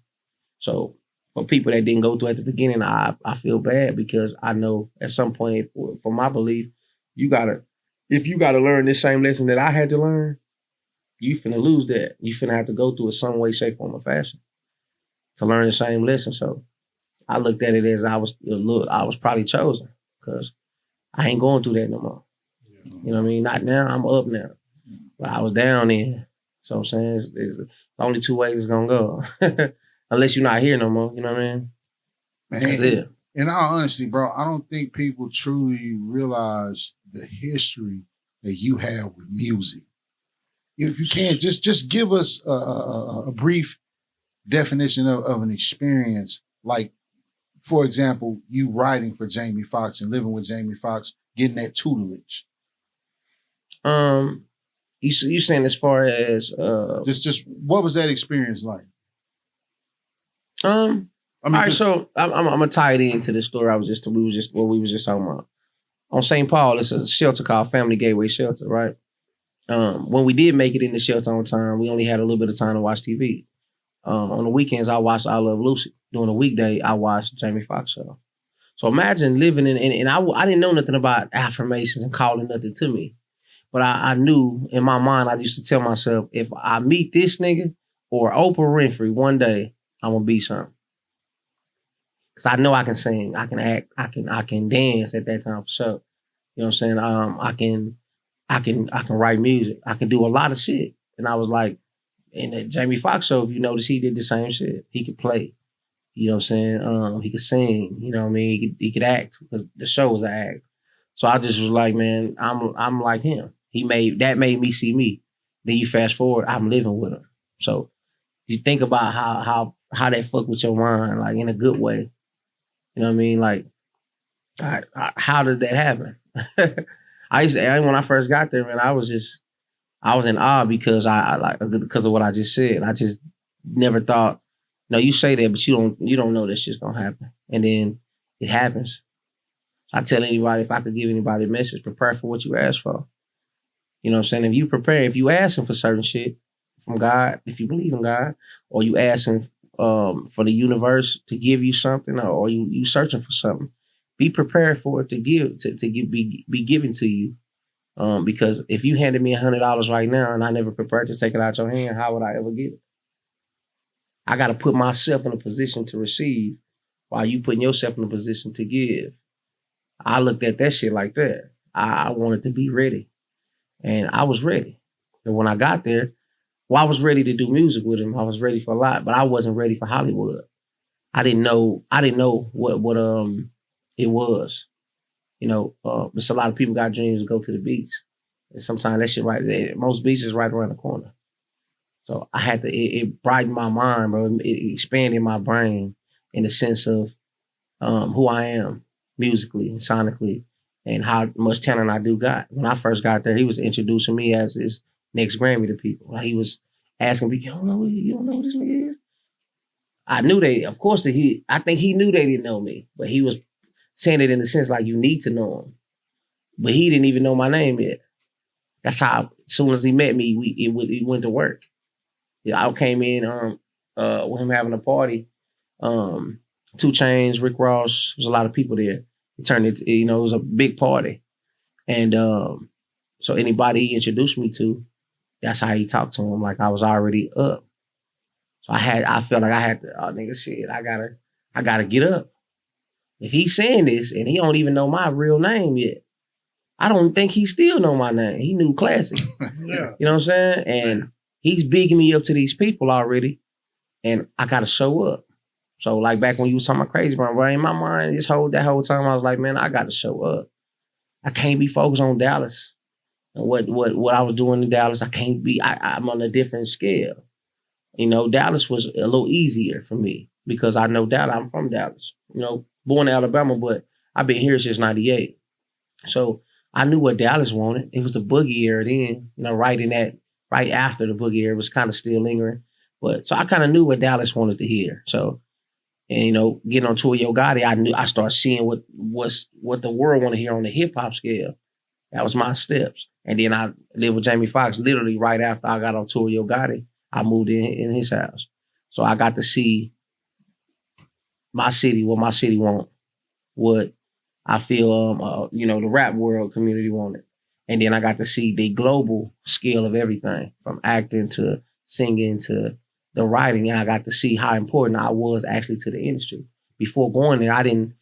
Speaker 4: So for people that didn't go through at the beginning, I feel bad because I know at some point, for my belief, if you gotta learn this same lesson that I had to learn, you finna lose that. You finna have to go through it some way, shape, form, or fashion to learn the same lesson. So I looked at it as I was probably chosen because I ain't going through that no more. You know what I mean? Not now. I'm up now. But I was down then. So I'm saying it's only two ways it's gonna go. Unless you're not here no more. You know what I mean?
Speaker 3: Man,
Speaker 4: That's it.
Speaker 3: in all honesty, bro, I don't think people truly realize the history that you have with music. If you can, just give us a brief definition of an experience. Like, for example, you writing for Jamie Foxx and living with Jamie Foxx, getting that tutelage.
Speaker 4: You saying as far as
Speaker 3: just what was that experience like?
Speaker 4: I mean, all right, so I'm gonna tie it into the story we was just talking about. On St. Paul, it's a shelter called Family Gateway Shelter, right? When we did make it in the shelter on time, we only had a little bit of time to watch TV. On the weekends, I watched I Love Lucy. During the weekday, I watched Jamie Foxx show. So imagine living and I didn't know nothing about affirmations and calling nothing to me. But I knew in my mind, I used to tell myself, if I meet this nigga or Oprah Winfrey one day, I'm gonna be something. Cause I know I can sing, I can act, I can dance at that time for sure. You know what I'm saying? I can write music. I can do a lot of shit. And I was like, in the Jamie Foxx show, if you notice, he did the same shit. He could play. You know what I'm saying? He could sing. You know what I mean? He could act because the show was an act. So I just was like, man, I'm like him. He made me see me. Then you fast forward, I'm living with him. So you think about how that fuck with your mind, like in a good way. You know what I mean? Like, how did that happen? When I first got there, man, I was in awe because because of what I just said. I just never thought, no, you say that, but you don't know that shit's gonna happen. And then it happens. I tell anybody, if I could give anybody a message, prepare for what you ask for. You know what I'm saying? If you prepare, if you asking for certain shit from God, if you believe in God, or you asking for the universe to give you something, or you searching for something, be prepared for it to be given to you. Because if you handed me $100 right now and I never prepared to take it out your hand, how would I ever get it? I got to put myself in a position to receive while you putting yourself in a position to give. I looked at that shit like that. I wanted to be ready. And I was ready. And when I got there, I was ready to do music with him. I was ready for a lot, but I wasn't ready for Hollywood. I didn't know what it was. You know, there's a lot of people got dreams to go to the beach. And sometimes that shit right there, most beaches right around the corner. So I had to, it brightened my mind, bro. It expanded my brain in the sense of who I am musically and sonically and how much talent I do got. When I first got there, he was introducing me as his next Grammy to people. Like he was asking me, you don't know who this nigga is? I knew I think he knew they didn't know me, but he was saying it in the sense like you need to know him. But he didn't even know my name yet. That's how, as soon as he met me, he went to work. Yeah, I came in with him having a party. 2 Chainz, Rick Ross. There's a lot of people there. It turned it, it was a big party. And so anybody he introduced me to, that's how he talked to him. Like I was already up. So I felt like I had to, oh nigga shit, I gotta get up. If he's saying this and he don't even know my real name yet, I don't think he still know my name. He knew Classik.
Speaker 2: Yeah.
Speaker 4: You know what I'm saying? And he's bigging me up to these people already. And I gotta show up. So like back when you was talking about Crazy Brown, bro, in my mind, that whole time I was like, man, I gotta show up. I can't be focused on Dallas. And what I was doing in Dallas, I can't be, I'm on a different scale. Dallas was a little easier for me because I know Dallas, I'm from Dallas. Born in Alabama, but I've been here since 98. So I knew what Dallas wanted. It was the boogie era then, right after the boogie era was kind of still lingering. But so I kind of knew what Dallas wanted to hear. So, and getting on tour Yo Gotti, I started seeing what the world want to hear on the hip hop scale. That was my steps. And then I lived with Jamie Foxx literally right after I got on tour Yo Gotti. I moved in his house. So I got to see my city, what my city want, what I feel, the rap world community wanted. And then I got to see the global scale of everything from acting to singing to the writing. And I got to see how important I was actually to the industry. Before going there, I didn't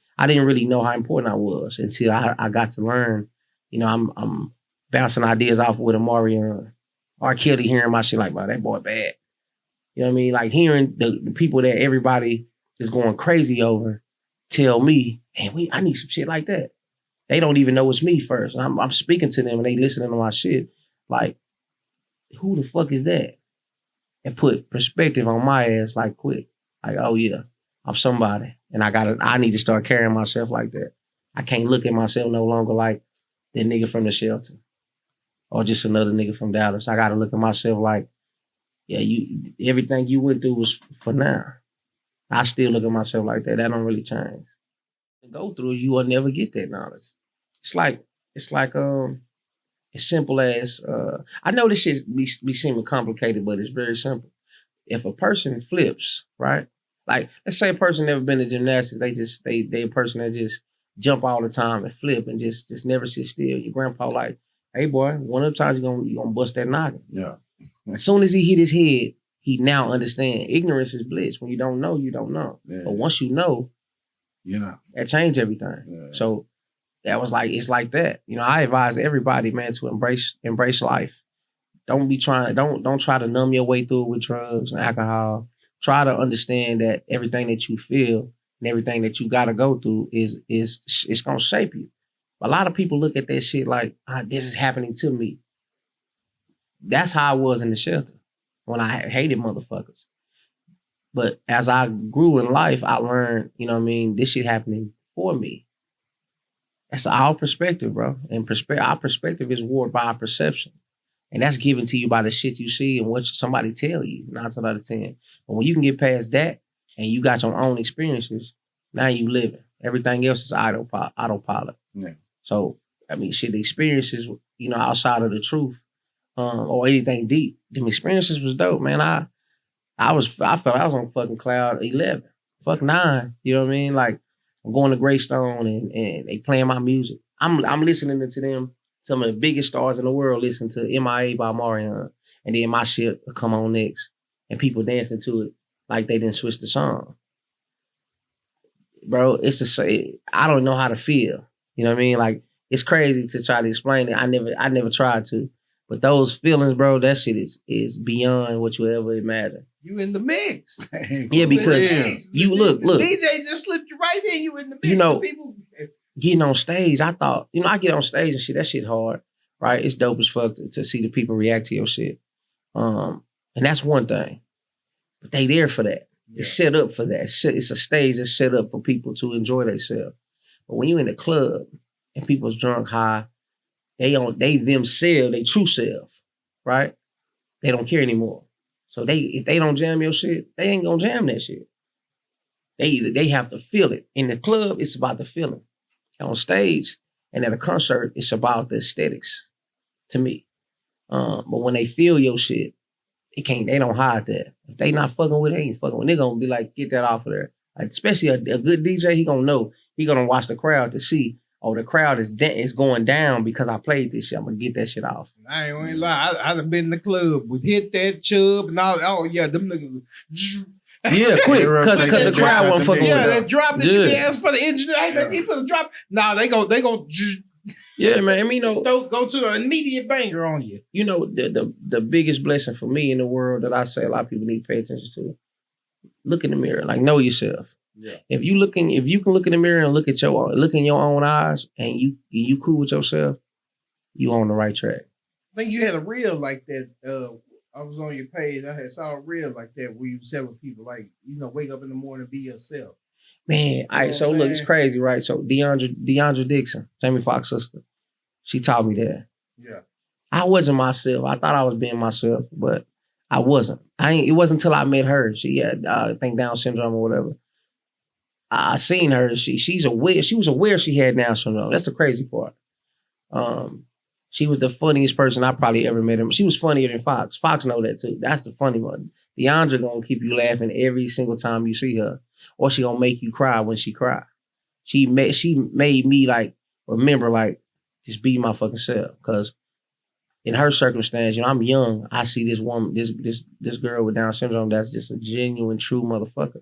Speaker 4: really know how important I was until I got to learn. I'm bouncing ideas off with Amarion. R. Kelly hearing my shit like, wow, that boy bad. You know what I mean? Like hearing the people that everybody is going crazy over tell me, hey, I need some shit like that. They don't even know it's me first. I'm speaking to them and they listening to my shit. Like, who the fuck is that? And put perspective on my ass like quick. Like, oh yeah, I'm somebody. And I need to start carrying myself like that. I can't look at myself no longer like that nigga from the shelter. Or just another nigga from Dallas. I gotta look at myself like, yeah, everything you went through was for now. I still look at myself like that. That don't really change. To go through, you will never get that knowledge. It's like as simple as I know this shit be seeming complicated, but it's very simple. If a person flips, right? Like let's say a person never been to gymnastics, they a person that just jump all the time and flip and just never sit still. Your grandpa like, hey boy, one of the times you're gonna bust that noggin.
Speaker 3: Yeah.
Speaker 4: As soon as he hit his head, he now understand. Ignorance is bliss. When you don't know, you don't know. Yeah. But once you know, that changed everything. Yeah. So that was like, it's like that. I advise everybody, man, to embrace life. Don't try to numb your way through it with drugs and alcohol. Try to understand that everything that you feel and everything that you gotta go through is it's gonna shape you. A lot of people look at that shit like, this is happening to me. That's how I was in the shelter when I hated motherfuckers. But as I grew in life, I learned, this shit happening for me. That's our perspective, bro. And our perspective is warped by our perception. And that's given to you by the shit you see and what somebody tell you, 9 out of 10. But when you can get past that and you got your own experiences, now you living. Everything else is autopilot. Yeah. So, the experiences, outside of the truth or anything deep, them experiences was dope, man. I felt I was on fucking cloud 11, fuck 9. You know what I mean? Like, I'm going to Greystone and they playing my music. I'm listening to them. Some of the biggest stars in the world listen to MIA by Marion. And then my shit will come on next. And people dancing to it like they didn't switch the song. Bro, I don't know how to feel. You know what I mean? Like, it's crazy to try to explain it. I never tried to. But those feelings, bro, that shit is beyond what you ever imagine.
Speaker 2: You in the mix.
Speaker 4: Yeah, because you look.
Speaker 2: DJ just slipped you right in. You in the mix. People
Speaker 4: getting on stage, I thought, I get on stage and shit, that shit hard, right? It's dope as fuck to see the people react to your shit. And that's one thing. But they there for that. Yeah. It's set up for that. It's a stage that's set up for people to enjoy themselves. But when you in the club and people's drunk high, they themselves, they true self, right? They don't care anymore. So if they don't jam your shit, they ain't gonna jam that shit. They have to feel it. In the club, it's about the feeling. On stage and at a concert, it's about the aesthetics to me. But when they feel your shit, they don't hide that. If they not fucking with it, they ain't fucking with it. They're gonna be like, get that off of there. Like, especially a good DJ, he gonna know. He gonna watch the crowd to see, oh, the crowd is going down because I played this shit. I'm gonna get that shit off.
Speaker 2: I ain't gonna lie. I done been in the club. We hit that chub and all. Oh yeah, them niggas.
Speaker 4: Yeah, quick, because the crowd wasn't fucking with
Speaker 2: Yeah,
Speaker 4: it.
Speaker 2: that drop that you be asking for the engineer. Hey, you put a drop. Nah, they go just
Speaker 4: Yeah, man. I mean,
Speaker 2: go to the immediate banger on you.
Speaker 4: You know, the biggest blessing for me in the world that I say a lot of people need to pay attention to. Look in the mirror, like know yourself.
Speaker 2: Yeah.
Speaker 4: If you can look in the mirror and look in your own eyes, and you cool with yourself, you on the right track.
Speaker 2: I think you had a reel like that. I was on your page. I saw a reel like that where you telling people like, wake up in the morning, be yourself.
Speaker 4: Man, all right. So look, it's crazy, right? So Deandra Dixon, Jamie Foxx's sister, she taught me that.
Speaker 2: Yeah.
Speaker 4: I wasn't myself. I thought I was being myself, but I wasn't. It wasn't until I met her. She had, I think, Down syndrome or whatever. I seen her. She was aware she had Down syndrome. That's the crazy part. She was the funniest person I probably ever met. She was funnier than Fox. Fox know that too. That's the funny one. Deandra gonna keep you laughing every single time you see her, or she gonna make you cry when she cry. She made me like remember like just be my fucking self. Cause in her circumstance, I'm young. I see this woman, this girl with Down syndrome that's just a genuine, true motherfucker.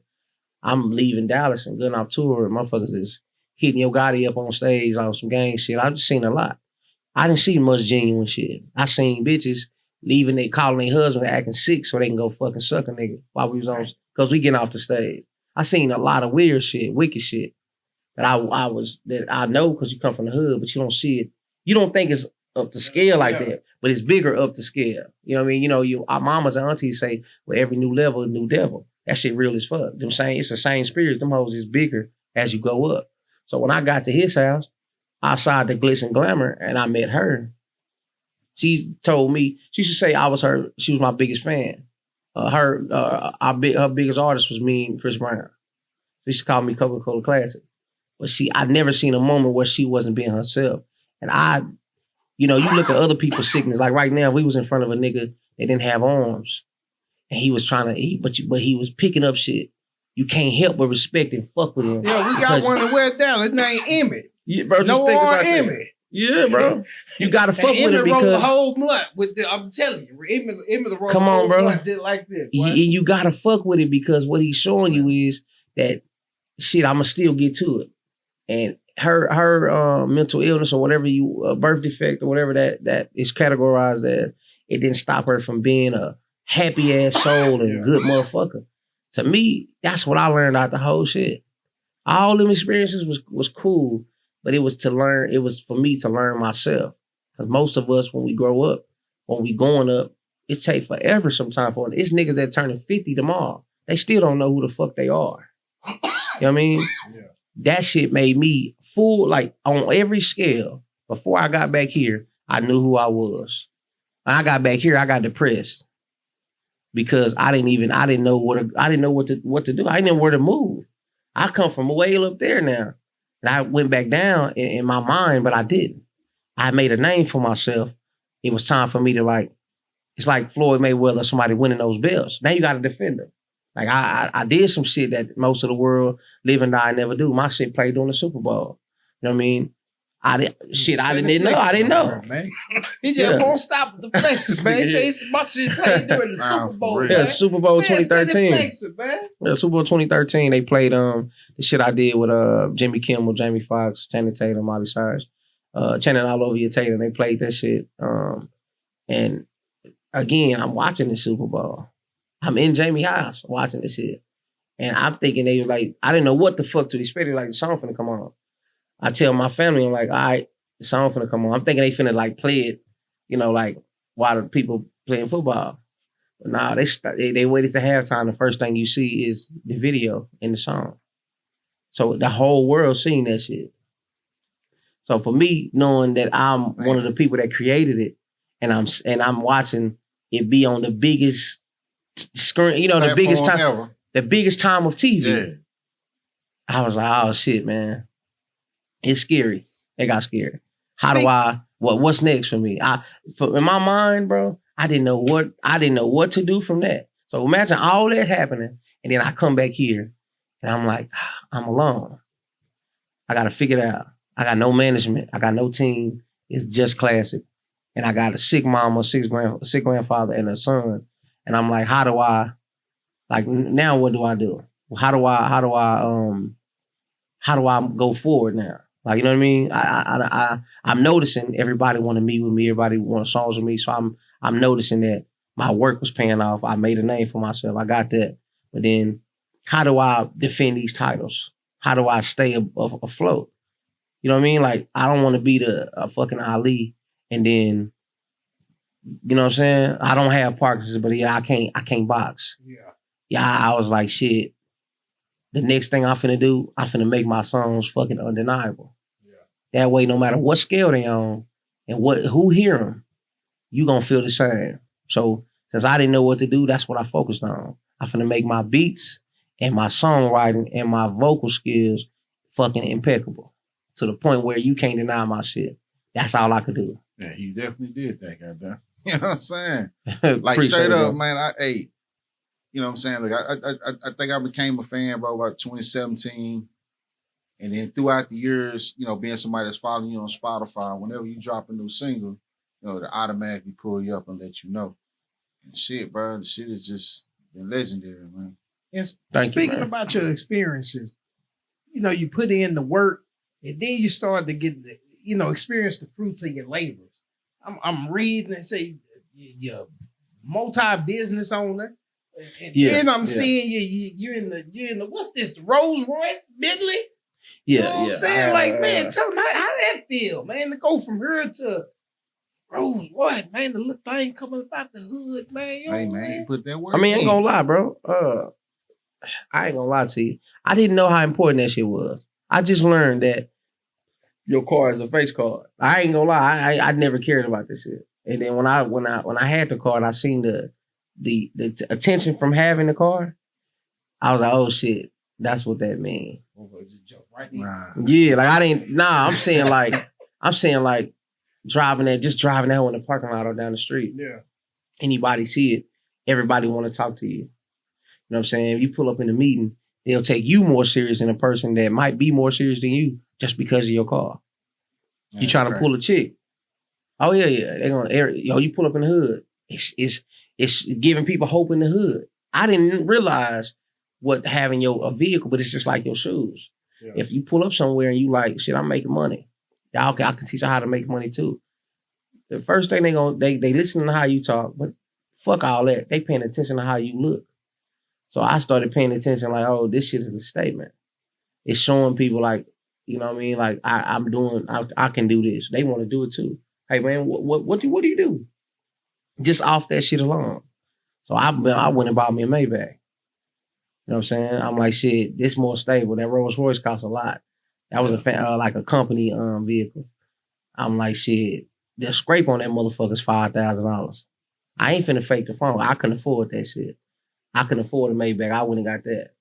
Speaker 4: I'm leaving Dallas and going off tour. Motherfuckers is hitting Yo Gotti up on stage on some gang shit. I've just seen a lot. I didn't see much genuine shit. I seen bitches leaving, they calling their husband acting sick so they can go fucking suck a nigga while we was on, because we getting off the stage. I seen a lot of weird shit, wicked shit that I know because you come from the hood, but you don't see it. You don't think it's up to scale like that, but it's bigger up to scale. You know what I mean? Our mamas and aunties say, well, every new level, a new devil. That shit real as fuck. You know what I'm saying? It's the same spirit. Them hoes is bigger as you go up. So when I got to his house, outside the glitz and glamour, and I met her, she told me, she used to say she was my biggest fan. Her biggest artist was me and Chris Brown. She used to call me Coca-Cola Classic. But I'd never seen a moment where she wasn't being herself. And you look at other people's sickness, like right now, we was in front of a nigga that didn't have arms. And he was trying to eat, but he was picking up shit. You can't help but respect and fuck with him.
Speaker 2: Yeah, we got one to wear down. His name Emmett.
Speaker 4: Yeah, bro, just
Speaker 2: no
Speaker 4: think
Speaker 2: more
Speaker 4: about
Speaker 2: Emmett.
Speaker 4: That. Yeah, bro. You gotta fuck with him
Speaker 2: Emmett
Speaker 4: because
Speaker 2: rolled the whole blunt with I'm telling you, Emmett rolled
Speaker 4: come
Speaker 2: the
Speaker 4: on,
Speaker 2: whole
Speaker 4: bro.
Speaker 2: blunt just like this.
Speaker 4: And you gotta fuck with it because what he's showing you is that shit, I'ma still get to it. And her mental illness or whatever birth defect or whatever that is categorized as, it didn't stop her from being a happy ass soul and good motherfucker. To me, that's what I learned out the whole shit. All them experiences was cool, but it was for me to learn myself. Because most of us, when we grow up, when we going up, it take forever sometimes for it. It's niggas that turning 50 tomorrow. They still don't know who the fuck they are. You know what I mean? Yeah. That shit made me full, like on every scale. Before I got back here, I knew who I was. When I got back here, I got depressed. Because I didn't know what to do. I didn't know where to move. I come from way up there now. And I went back down in my mind, but I didn't. I made a name for myself. It was time for me to it's like Floyd Mayweather, somebody winning those belts. Now you got to defend them. Like I did some shit that most of the world live and die never do. My shit played during the Super Bowl. You know what I mean? I didn't know.
Speaker 2: Man. He just won't stop with the flexes, man. My shit played during the Super Bowl.
Speaker 4: Yeah, Super Bowl 2013.
Speaker 2: Flexing, man.
Speaker 4: Yeah, Super Bowl 2013. They played the shit I did with Jimmy Kimmel, Jamie Foxx, Channing Tatum, Miley Cyrus, Channing all over your Tatum. They played that shit. And again, I'm watching the Super Bowl. I'm in Jamie's house watching this shit. And I'm thinking they was like, I didn't know what the fuck to expect. Like the song finna come on. I tell my family, I'm like, all right, the song finna come on. I'm thinking they finna play it, like while the people playing football. But nah, they waited to halftime. The first thing you see is the video in the song. So the whole world seen that shit. So for me, knowing that I'm one of the people that created it, and I'm watching it be on the biggest screen, the biggest time ever. The biggest time of TV. Yeah. I was like, oh shit, man. It's scary. It got scary. What's next for me? In my mind, bro, I didn't know what to do from that. So imagine all that happening, and then I come back here, And I'm like, I'm alone. I got to figure it out. I got no management. I got no team. It's just Classik. And I got a sick mama, sick grandfather, and a son. And I'm like, how do I, like, now what do I do? How do I go forward now? Like, you know what I mean? I'm noticing everybody want to meet with me. Everybody want songs with me. So I'm noticing that my work was paying off. I made a name for myself. I got that. But then how do I defend these titles? How do I stay afloat? You know what I mean? Like, I don't want to be a fucking Ali and then, you know what I'm saying? I don't have Parkinson's, but yeah, I can't box. Yeah, I was like, shit. The next thing I'm finna do, I'm finna make my songs fucking undeniable. Yeah. That way, no matter what scale they on and who hear them, you gonna feel the same. So since I didn't know what to do, that's what I focused on. I'm finna make my beats and my songwriting and my vocal skills fucking impeccable to the point where you can't deny my shit. That's all I could do.
Speaker 3: Yeah, you definitely did that, goddamn. You know what I'm saying? Like straight up, man. You know what I'm saying? Like I think I became a fan, bro, about 2017. And then throughout the years, you know, being somebody that's following you on Spotify, whenever you drop a new single, you know, they automatically pull you up and let you know. And shit, bro, the shit has just been legendary, man.
Speaker 2: And speaking about your experiences, you know, you put in the work and then you start to get the, you know, experience the fruits of your labors. I'm reading and say you're multi-business owner. And then I'm seeing you're in the what's this, the Rolls Royce, Bentley?
Speaker 4: Yeah,
Speaker 2: you know what I'm saying? Like, man, tell me how that feel, man, to go from here to Rolls Royce, man, the little thing coming about the hood, man. You know,
Speaker 3: hey, man, you put that work
Speaker 4: I ain't gonna lie, bro. I ain't gonna lie to you. I didn't know how important that shit was. I just learned that your car is a face card. I ain't gonna lie. I never cared about this shit. And then when I had the car and I seen the attention from having the car, I was like, oh shit, that's what that means. Yeah, like I didn't. Nah, I'm saying like driving that in the parking lot or down the street.
Speaker 2: Yeah.
Speaker 4: Anybody see it, everybody want to talk to you. You know what I'm saying? If you pull up in a meeting, they'll take you more serious than a person that might be more serious than you just because of your car. That's you trying to pull a chick. Oh yeah. They're gonna you pull up in the hood. It's giving people hope in the hood. I didn't realize what having a vehicle, but it's just like your shoes. Yeah. If you pull up somewhere and you like, shit, I'm making money. I can teach you how to make money too. The first thing they listen to how you talk, but fuck all that. They paying attention to how you look. So I started paying attention like, oh, this shit is a statement. It's showing people like, you know what I mean? Like I can do this. They want to do it too. Hey man, what do you do? Just off that shit alone. So I went and bought me a Maybach. You know what I'm saying? I'm like, shit, this more stable. That Rolls Royce costs a lot. That was like a company vehicle. I'm like, shit, the scrape on that motherfucker's $5,000. I ain't finna fake the phone. I couldn't afford that shit. I couldn't afford a Maybach. I wouldn't got that.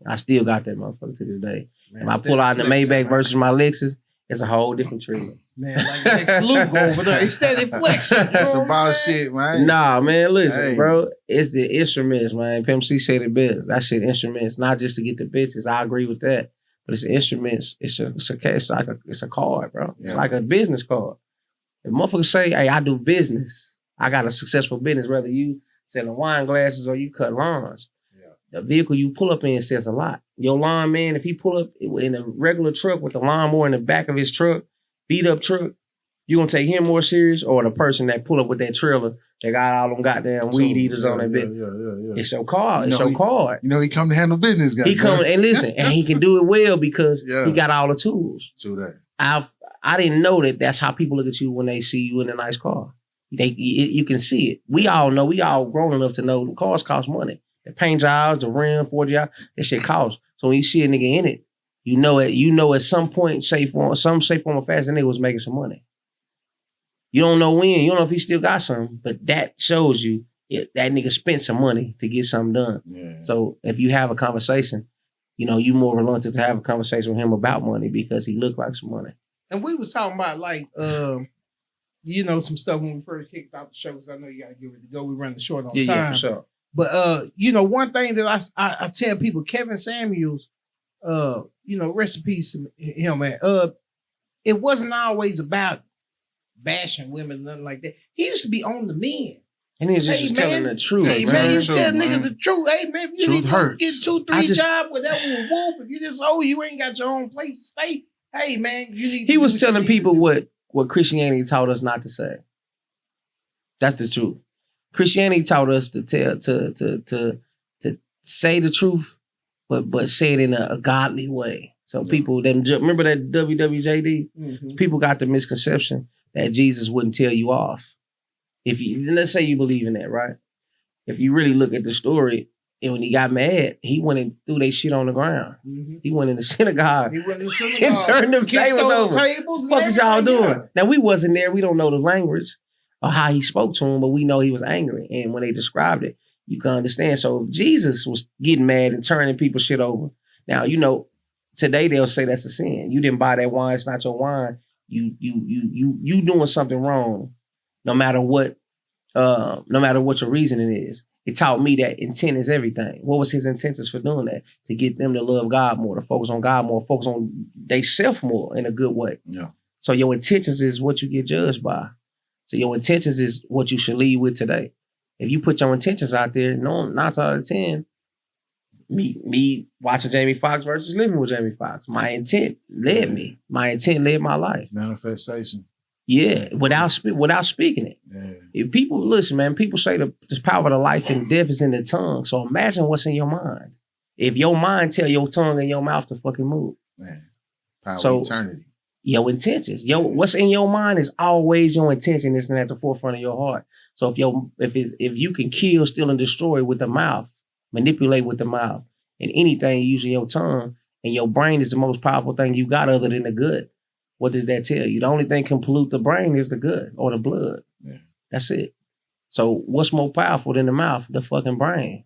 Speaker 4: I still got that motherfucker to this day. Man, if I pull out the Maybach versus my Lexus, it's a whole different treatment.
Speaker 2: Man, like Lex Luke over there, steady flexing.
Speaker 3: That's about shit, man.
Speaker 4: Nah, man, listen, bro. It's the instruments, man. Pimp C said it best. That shit, instruments, not just to get the bitches. I agree with that. But it's instruments. It's a card, bro. Yeah. It's like a business card. If motherfuckers say, hey, I do business, I got a successful business, whether you selling wine glasses or you cut lawns. The vehicle you pull up in says a lot. Your lawn man, if he pull up in a regular truck with the lawnmower in the back of his truck, beat up truck, you gonna take him more serious or the person that pull up with that trailer that got all them goddamn weed eaters on that bit? Yeah. It's your car. It's your card.
Speaker 3: You know, he come to handle business, guys.
Speaker 4: He come and listen, and he can do it well because he got all the tools.
Speaker 3: True that.
Speaker 4: I didn't know that that's how people look at you when they see you in a nice car. You can see it. We all know. We all grown enough to know the cars cost money. The paint jobs, the rim, 40 jobs, that shit costs. So when you see a nigga in it, you know at some point, some shape, form, or fashion, that nigga was making some money. You don't know when, you don't know if he still got something, but that shows you that nigga spent some money to get something done. Yeah. So if you have a conversation, you know, you more reluctant to have a conversation with him about money because he looked like some money.
Speaker 2: And we was talking about like, you know, some stuff when we first kicked out the show, because I know you got to get ready to go. We run the short on time.
Speaker 4: Yeah, for sure.
Speaker 2: But, you know, one thing that I tell people, Kevin Samuels Rest in peace to him, man. It wasn't always about bashing women, nothing like that. He used to be on the men.
Speaker 4: And he was just,
Speaker 2: Hey,
Speaker 4: just telling
Speaker 2: man.
Speaker 4: the truth.
Speaker 2: Hey,
Speaker 3: Yeah,
Speaker 2: man,
Speaker 3: man.
Speaker 2: you tell
Speaker 3: Truth,
Speaker 2: niggas
Speaker 3: man.
Speaker 2: the truth. Hey, man, if you
Speaker 3: Truth
Speaker 2: need to
Speaker 3: hurts.
Speaker 2: get 2-3
Speaker 4: I just-
Speaker 2: jobs, whatever will whoop. If you just you ain't got your own place to stay. Hey, man, you need.
Speaker 4: He
Speaker 2: to
Speaker 4: was
Speaker 2: do what you
Speaker 4: telling
Speaker 2: need to
Speaker 4: people
Speaker 2: do.
Speaker 4: what Christianity taught us not to say. That's the truth. Christianity taught us to tell to say the truth, but say it in a godly way. So people remember that WWJD?
Speaker 2: Mhm.
Speaker 4: People got the misconception that Jesus wouldn't tell you off. Let's say you believe in that, right? If you really look at the story, and when he got mad, he went and threw their shit on the ground.
Speaker 2: Mhm.
Speaker 4: He went in the synagogue
Speaker 2: He went to the
Speaker 4: and
Speaker 2: synagogue,
Speaker 4: turned them
Speaker 2: kicked
Speaker 4: tables
Speaker 2: those
Speaker 4: over.
Speaker 2: tables
Speaker 4: What the fuck
Speaker 2: and
Speaker 4: is y'all
Speaker 2: everything,
Speaker 4: doing? Now, we wasn't there. We don't know the language or how he spoke to him, but we know he was angry. And when they described it, you can understand. So Jesus was getting mad and turning people's shit over. Now, today they'll say that's a sin. You didn't buy that wine, it's not your wine. You doing something wrong, no matter what your reasoning is. It taught me that intent is everything. What was his intentions for doing that? To get them to love God more, to focus on God more, focus on they self more in a good way.
Speaker 3: Yeah.
Speaker 4: So your intentions is what you get judged by. So your intentions is what you should lead with today. If you put your intentions out there, 9 out of 10, me watching Jamie Foxx versus living with Jamie Foxx, my intent led me. My intent led my life.
Speaker 3: Manifestation.
Speaker 4: Yeah, without speaking it.
Speaker 3: Yeah.
Speaker 4: If people listen, man, people say the power of life and death is in the tongue. So imagine what's in your mind. If your mind tell your tongue and your mouth to fucking move.
Speaker 3: Man. Power
Speaker 4: So-
Speaker 3: of eternity.
Speaker 4: Your intentions. What's in your mind is always your intention. It's at the forefront of your heart. So if you can kill, steal, and destroy with the mouth, manipulate with the mouth, and anything using your tongue, and your brain is the most powerful thing you got other than the good. What does that tell you? The only thing can pollute the brain is the good or the blood.
Speaker 3: Yeah.
Speaker 4: That's it. So what's more powerful than the mouth? The fucking brain.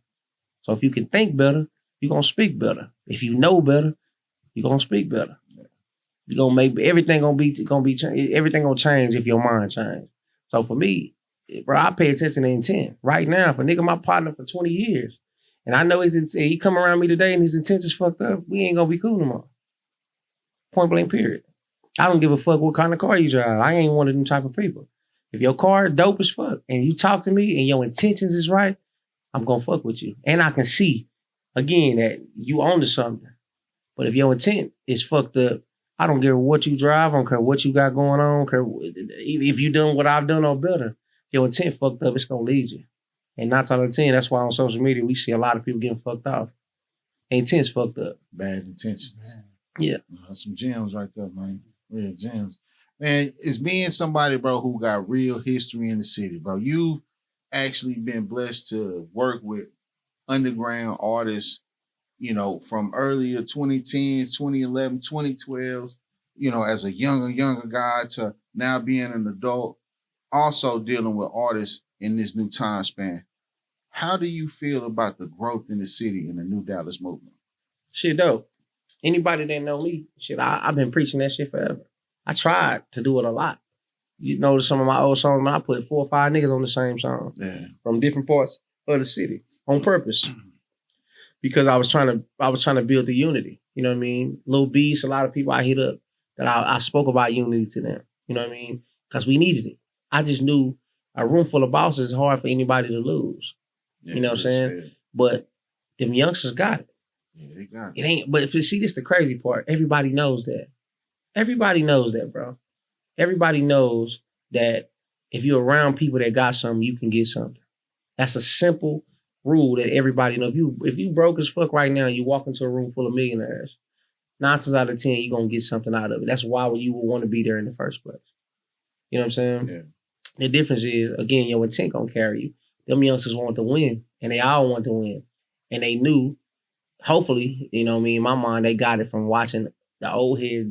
Speaker 4: So if you can think better, you're gonna speak better. If you know better, you're gonna speak better. You're gonna make everything everything gonna change if your mind change. So for me, bro, I pay attention to intent. Right now, if a nigga my partner for 20 years, and I know he come around me today and his intentions fucked up, we ain't gonna be cool no more. Point blank, period. I don't give a fuck what kind of car you drive. I ain't one of them type of people. If your car dope as fuck and you talk to me and your intentions is right, I'm gonna fuck with you. And I can see, again, that you own to something. But if your intent is fucked up, I don't care what you drive, I don't care what you got going on, I don't care if you done what I've done or better. If your intent fucked up, it's gonna lead you. And 9 out of 10, that's why on social media we see a lot of people getting fucked off. Intent's fucked up.
Speaker 3: Bad intentions.
Speaker 4: Yeah.
Speaker 3: Some gems right there, man. Real gems. Man, it's being somebody, bro, who got real history in the city, bro. You've actually been blessed to work with underground artists, from earlier 2010s, 2011, 2012, as a younger guy to now being an adult, also dealing with artists in this new time span. How do you feel about the growth in the city and the new Dallas movement?
Speaker 4: Shit dope. Anybody that know me, shit, I've been preaching that shit forever. I tried to do it a lot. You know, some of my old songs, man, I put 4 or 5 niggas on the same song.
Speaker 3: Yeah.
Speaker 4: From different parts of the city on purpose. Because I was trying to build the unity. You know what I mean? Lil Beast, a lot of people I hit up that I spoke about unity to them. You know what I mean? Because we needed it. I just knew a room full of bosses is hard for anybody to lose.
Speaker 3: Yeah,
Speaker 4: You know what I'm saying? But them youngsters got it.
Speaker 3: Yeah, they got
Speaker 4: It ain't, but if you see, this the crazy part. Everybody knows that. Everybody knows that, bro. Everybody knows that if you're around people that got something, you can get something. That's a simple rule that everybody knows. If you broke as fuck right now and you walk into a room full of millionaires, 9 times out of 10, you're gonna get something out of it. That's why you would want to be there in the first place. You know what I'm saying?
Speaker 3: Yeah.
Speaker 4: The difference is, again, your intent gonna carry you. Them youngsters want to win, and they all want to win. And they knew, hopefully, you know what I mean, in my mind, they got it from watching the old heads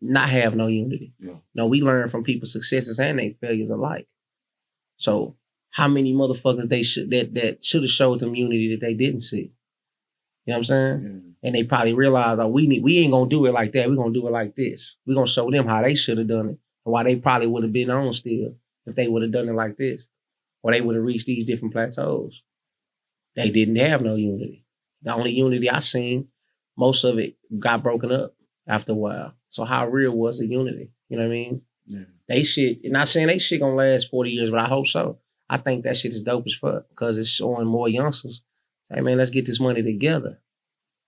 Speaker 4: not have no unity.
Speaker 3: Yeah.
Speaker 4: No, we learn from people's successes and their failures alike. So how many motherfuckers that should have showed them unity that they didn't see? You know what I'm saying?
Speaker 3: Yeah.
Speaker 4: And they probably realized, we ain't gonna do it like that. We're gonna do it like this. We're gonna show them how they should have done it and why they probably would have been on still if they would have done it like this. Or they would have reached these different plateaus. They didn't have no unity. The only unity I seen most of it got broken up after a while. So how real was the unity? You know what I mean?
Speaker 3: Yeah.
Speaker 4: They shit, not saying they shit gonna last 40 years, but I hope so. I think that shit is dope as fuck because it's showing more youngsters. Hey man, let's get this money together.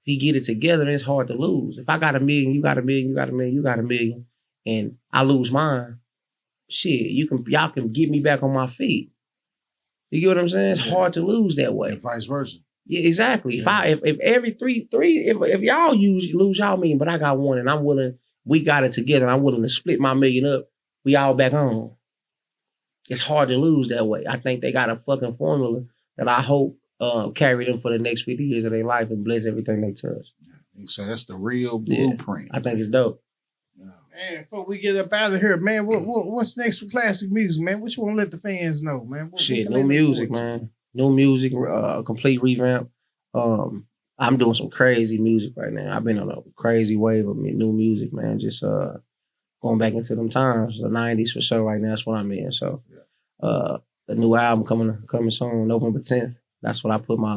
Speaker 4: If you get it together, then it's hard to lose. If I got $1 million, you got $1 million, you got $1 million, you got $1 million, and I lose mine, shit, y'all can get me back on my feet. You get what I'm saying? It's hard to lose that way.
Speaker 3: And vice versa.
Speaker 4: Yeah, exactly.
Speaker 3: Yeah.
Speaker 4: If every three, if y'all lose y'all $1 million, but I got one and I'm willing, we got it together, and I'm willing to split my $1 million up, we all back on. It's hard to lose that way. I think they got a fucking formula that I hope carry them for the next 50 years of their life and bless everything they touch.
Speaker 3: So that's the real blueprint.
Speaker 4: I think it's dope.
Speaker 2: Man, before we get up out of here, man, what's next for Classik Mussik, man? What you want to let the fans know, man?
Speaker 4: Shit, new music, man. New music, complete revamp. I'm doing some crazy music right now. I've been on a crazy wave of new music, man. Just going back into them times, the 90s for sure right now. That's what I'm in. So the new album coming soon, November 10th. That's what I put my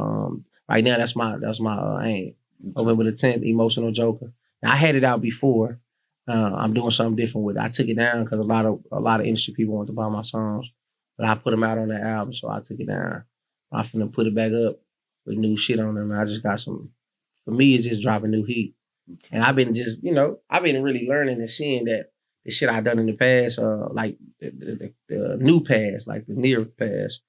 Speaker 4: right now, that's my aim. November the 10th, Emotional Joker. Now, I had it out before. I'm doing something different with it. I took it down because a lot of industry people want to buy my songs, but I put them out on that album, so I took it down. I'm finna put it back up with new shit on them. I just got some. For me, it's just dropping new heat, and I've been really learning and seeing that the shit I done in the past, like the new past, like the near past,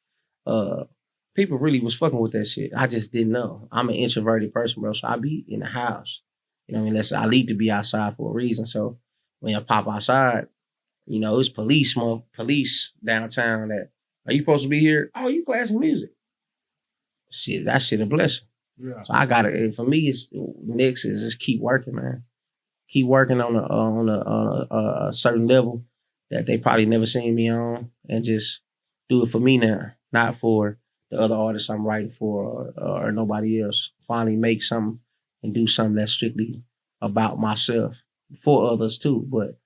Speaker 4: people really was fucking with that shit. I just didn't know. I'm an introverted person, bro, so I be in the house. You know what I mean? I need to be outside for a reason. So when I pop outside, you know, it's police downtown that, are you supposed to be here? Oh, you Classik Mussik. Shit, that shit a blessing.
Speaker 2: Yeah.
Speaker 4: So I gotta, for me, it's next is just keep working, man. Keep working on a certain level that they probably never seen me on, and just do it for me now, not for the other artists I'm writing for or nobody else. Finally make something and do something that's strictly about myself, for others too. But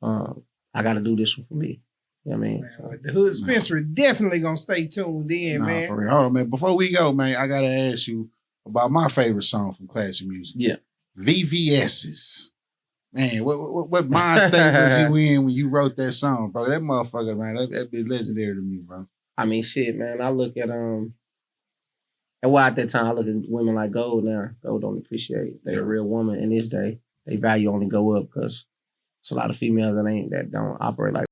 Speaker 4: I got to do this one for me. You know what I mean?
Speaker 2: Man, the Hood Dispensary definitely gonna stay tuned in, man.
Speaker 3: For real. Hold on, man. Before we go, man, I gotta ask you about my favorite song from Classik Mussik.
Speaker 4: Yeah.
Speaker 3: VVS's. Man, what mind state was you in when you wrote that song, bro? That motherfucker, man, that be legendary to me, bro.
Speaker 4: I mean, shit, man. I look at and why at that time I look at women like gold now. Gold don't appreciate they're a real woman in this day. They value only go up because it's a lot of females that don't operate like